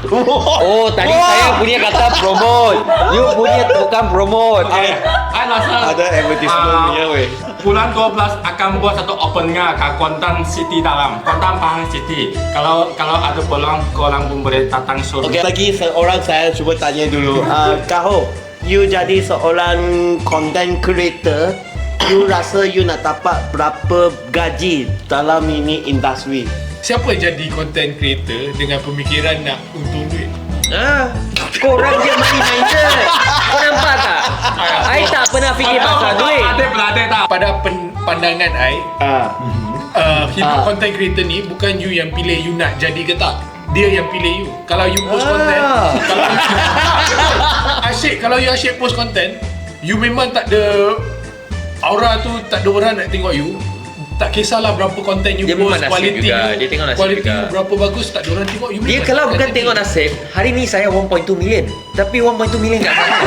Oh, tadi saya punya kata promote. You punya bukan promote. I rasa Ada advertisement punya weh. bulan 12 akan buat satu opening kat Kuantan City dalam. Kuantan Pahang City. Kalau ada peluang, korang pun boleh datang showroom. Okay, lagi seorang saya cuba tanya dulu. Kau, you jadi seorang content creator, you rasa you nak dapat berapa gaji dalam ini industri? Siapa jadi content creator dengan pemikiran nak untung duit? Korang je money minded. Kau nampak tak? I tak pernah fikir pasal duit. Ada tak? Pada pandangan I, hidup content creator ni bukan you yang pilih you nak jadi ke tak. Dia yang pilih you. Kalau you post content, kalau you asyik post content, You memang tak ada aura tu, tak ada orang nak tengok you. Tak kisahlah berapa konten you Dia post, memang nasib quality juga. you, Dia tengok nasib quality juga. you berapa bagus, tak ada orang tengok you. Dia memang kalau tak bukan akan tengok nasib, hari ni saya 1.2 million. Tapi 1.2 million kat mana?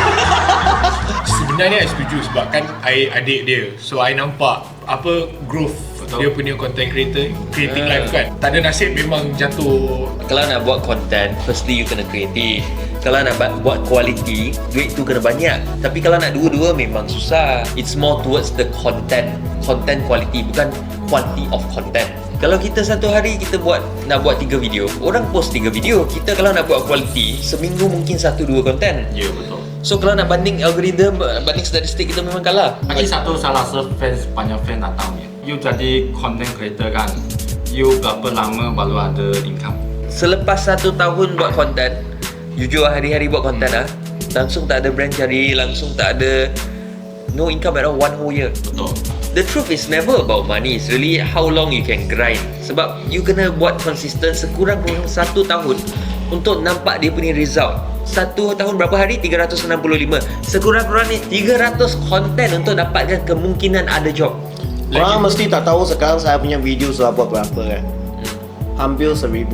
Sebenarnya I setuju sebab kan I adik dia. So I nampak apa growth dia punya content creator, creating life kan. Tak ada nasib memang jatuh. Kalau nak buat content, firstly you kena kreatif. Kalau nak buat quality, duit tu kena banyak. Tapi kalau nak dua-dua memang susah. It's more towards the content quality, bukan quality of content. Kalau kita satu hari kita nak buat 3 video, orang post 3 video. Kita kalau nak buat quality, seminggu mungkin 1-2 konten. Ya, betul. So kalau nak banding algoritma, banding statistik, kita memang kalah. Lagi satu saya rasa fans, banyak fans nak tahu ni. You jadi content creator kan, you berapa lama baru ada income? Selepas 1 tahun buat konten, jujur hari-hari buat konten langsung tak ada brand cari, langsung tak ada, no income at all 1 whole year. Betul. The truth is never about money. It's really how long you can grind. Sebab you kena buat konsisten sekurang-kurang 1 tahun untuk nampak dia punya result. 1 tahun berapa hari? 365. Sekurang-kurangnya 300 konten untuk dapatkan kemungkinan ada job. Orang mesti tak tahu sekarang saya punya video sudah buat berapa kan. Hampir 1000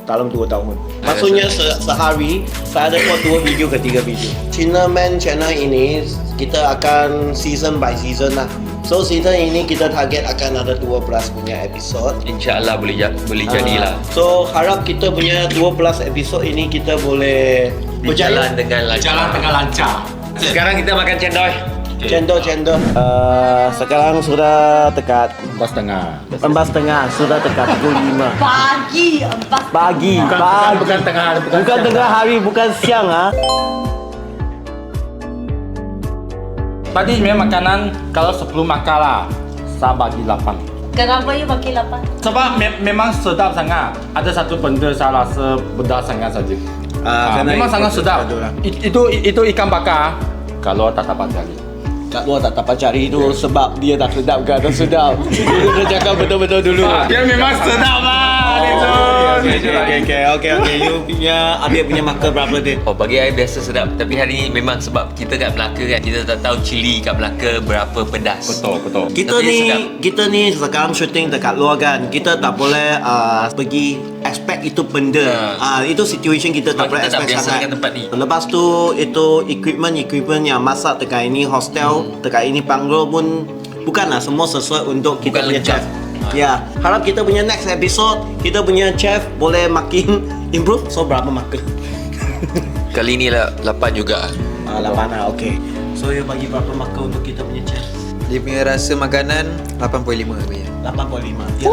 dalam 2 tahun. Maksudnya sehari saya ada buat 2 video ke 3 video. China Man channel ini kita akan season by season lah. So season ini kita target akan ada 12 punya episod. InsyaAllah boleh jadilah. So harap kita punya 12 episod ini kita boleh berjalan dengan lancar. Sekarang kita makan cendol. Cendol. Sekarang sudah dekat 4:30 sudah dekat pukul 5. Pagi. Bukan tengah. Bukan tengah hari, bukan siang Tadi sebenarnya makanan kalau 10 makan lah, saya bagi 8. Kenapa you bagi 8? Sebab memang sedap sangat. Ada satu benda saya rasa pedas sangat saja. Memang sangat sedap. Itu ikan bakar kalau tak dapat cari. Kat luar tak dapat cari itu sebab dia tak sedap ke atau sedap. Dia cakap betul-betul dulu. Dia memang sedap lah. Okay. You punya adik punya makan berapa dia? Oh, bagi saya biasa sedap. Tapi hari ni memang sebab kita kat Melaka kan, kita tak tahu cili kat Melaka berapa pedas. Betul. Kita ni sekarang syuting dekat luar kan. Kita tak boleh pergi expect itu benda. Itu situation kita tak boleh expect sangat. Tempat ni. Lepas tu itu equipment yang masak dekat ini hostel, dekat ini Pangrol pun bukanlah semua sesuai untuk kita Bukan punya lengkap. chef. Ya, harap kita punya next episode kita punya chef boleh makin improve. So berapa makan? Kali ni lah 8 juga. 8 lah, okay. So you bagi berapa makan untuk kita punya chef? Dia punya rasa makanan 8.5 punya. 8.5. Dia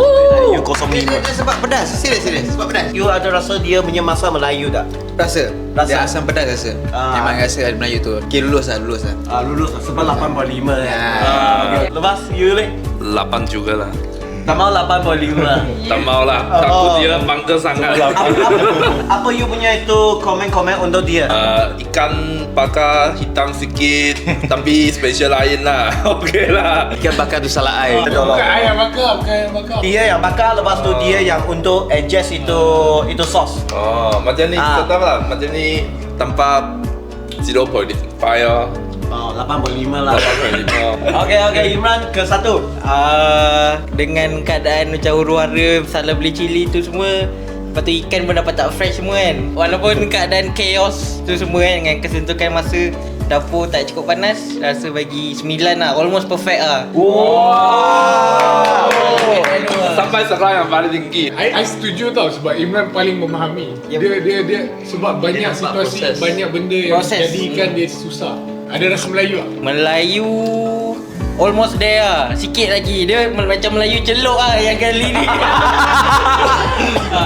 you 0.5. Sebab pedas, serius sebab pedas. You ada rasa dia punya masak Melayu tak? Rasa. Dia asam pedas rasa. Memang rasa ada Melayu tu. Okay, lulus lah. Lulus lah. Sebab 8.5 okay. Lepas you ni? 8 juga lah. Tak mau 8.5. Tak mau lah. Takut dia bangga sangat. Apa you punya itu komen-komen untuk dia? Ikan bakar hitam sikit tapi special lain lah. Okey lah. Ikan bakar tu salah air. Bukan ayam bakar. Dia yang bakar, lepas tu dia yang untuk adjust itu sos. Oh, macam ni tetap lah. Macam ni tanpa 0.5 lah. 8.5 lah. 8.5. Okay, Imran ke 1. Dengan keadaan macam huru-hara salah beli cili tu semua, lepas tu ikan pun dapat tak fresh semua kan. Walaupun keadaan chaos tu semua kan, dengan kesentukan masa dapur tak cukup panas, rasa bagi 9 lah. Almost perfect lah. Sampai sekarang yang paling tinggi. I setuju tau sebab Imran paling memahami. Dia sebab banyak situasi, proses. banyak benda yang Proses. jadikan dia susah. Ada rasa Melayu tak? Melayu almost there lah. Sikit lagi. Dia macam Melayu celok lah yang kali ni.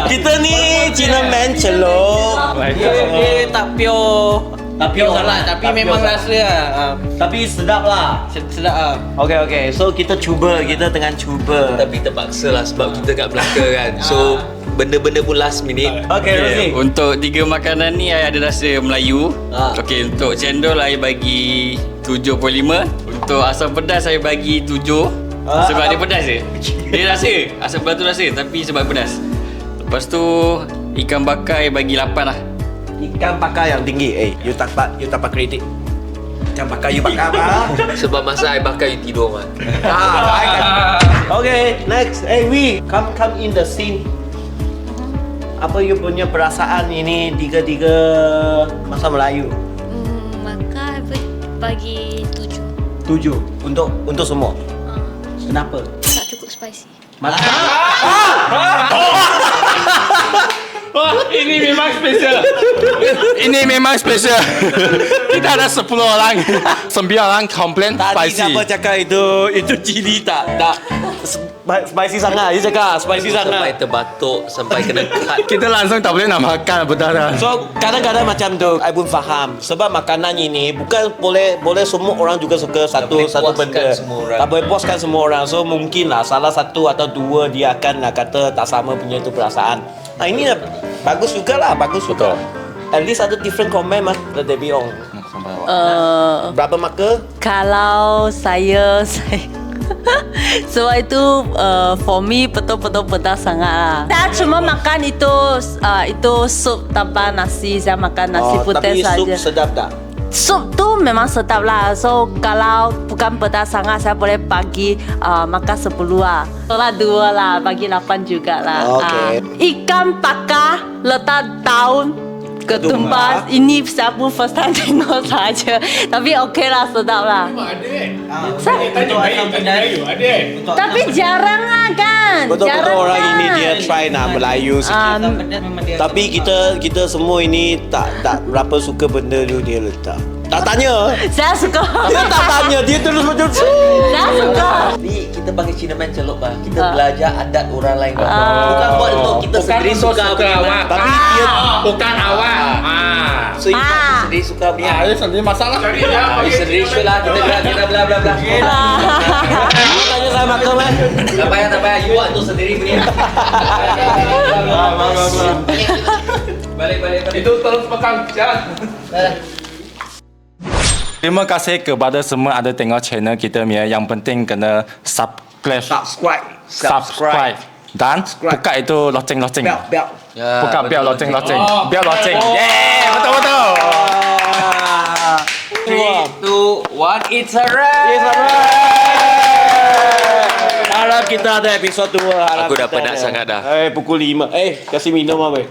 Kita ni Cina Man celok. Dia tak pure. Lah, tapi memang rasa lah. Tapi sedap lah. Sedap lah. Okay. So kita tengah cuba. Tapi terpaksa lah sebab kita kat Melaka kan. So benda-benda pun last minute. Okay, Rosie. Untuk 3 makanan ni I ada rasa Melayu. Okey, untuk cendol I bagi 7.5. Untuk asam pedas saya bagi 7. Sebab dia pedas je. Dia rasa asam pedas tu rasa tapi sebab pedas. Lepas tu ikan bakar I bagi 8 lah. Ikan bakar yang tinggi. You tak kredit. Macam bakar you bakar apa? Sebab masa I bakar you tidur man. Okay, next. Hey, we come in the scene. Apa you punya perasaan ini tiga-tiga masa Melayu? Maka bagi 7. 7 untuk semua. Kenapa? Tak cukup spicy. Wah, ini memang spesial. Ini memang spesial. Kita ada 10 orang, 9 orang komplain Tadi spicy. siapa cakap itu cili tak spicy sangat. Dia cakap spicy Sampai sangat. terbatuk, sampai kena cut. Kita langsung tak boleh nak makan betul tak? So kadang-kadang macam tu, I pun faham. Sebab makanan ini bukan boleh semua orang juga suka satu boleh benda. puaskan semua orang. Tak boleh puaskan semua orang. So mungkin lah salah satu atau dua dia akan nak kata tak sama punya tu perasaan. Nah ini bagus juga lah, bagus juga. At least ada different comment mas, Debbie Ong. Berapa marker? Kalau saya sebab itu for me betul-betul pedas sangat lah. Saya cuma makan itu sup tanpa nasi. Saya makan nasi putih saja. Tapi sup sedap tak? Sup tu memang sedap lah. So kalau bukan pedas sangat, saya boleh bagi makan 10 lah. Soalnya 2 lah, bagi 8 juga lah. Okay. Ikan bakar letak daun ketumbar. Ini saya pun first time tengok saja. Tapi okey lah, sedap lah. Tanya Melayu, ada Tapi jarang lah kan. Betul-betul Jarang orang kan. ini dia try nak Melayu sikit. Tapi kita semua ini tak berapa suka benda tu dia letak. Tak tanya. Saya suka. Dia tak tanya, dia terus macam Saya suka. Ni kita panggil Cinnamon celup lah. Kita belajar adat orang lain. Bukan buat untuk kita sendiri suka punya. Tapi dia bukan awak. So you sendiri suka punya. Saya sendiri masalah. You sendiri sure lah. Kita bla. tanya saya makan man. Tak payah. You buat tu sendiri punya. Balik. Itu terus pegang jalan. Terima kasih kepada semua ada tengok channel kita punya. Yang penting kena subscribe dan buka itu loceng. Bel. Buka bel loceng. Bel loceng. Yeah, betul. 3, 2, 1, it's a wrap. Harap kita ada episod 2. Aku dah penat sangat dah. Pukul 5. Kasih minum apa?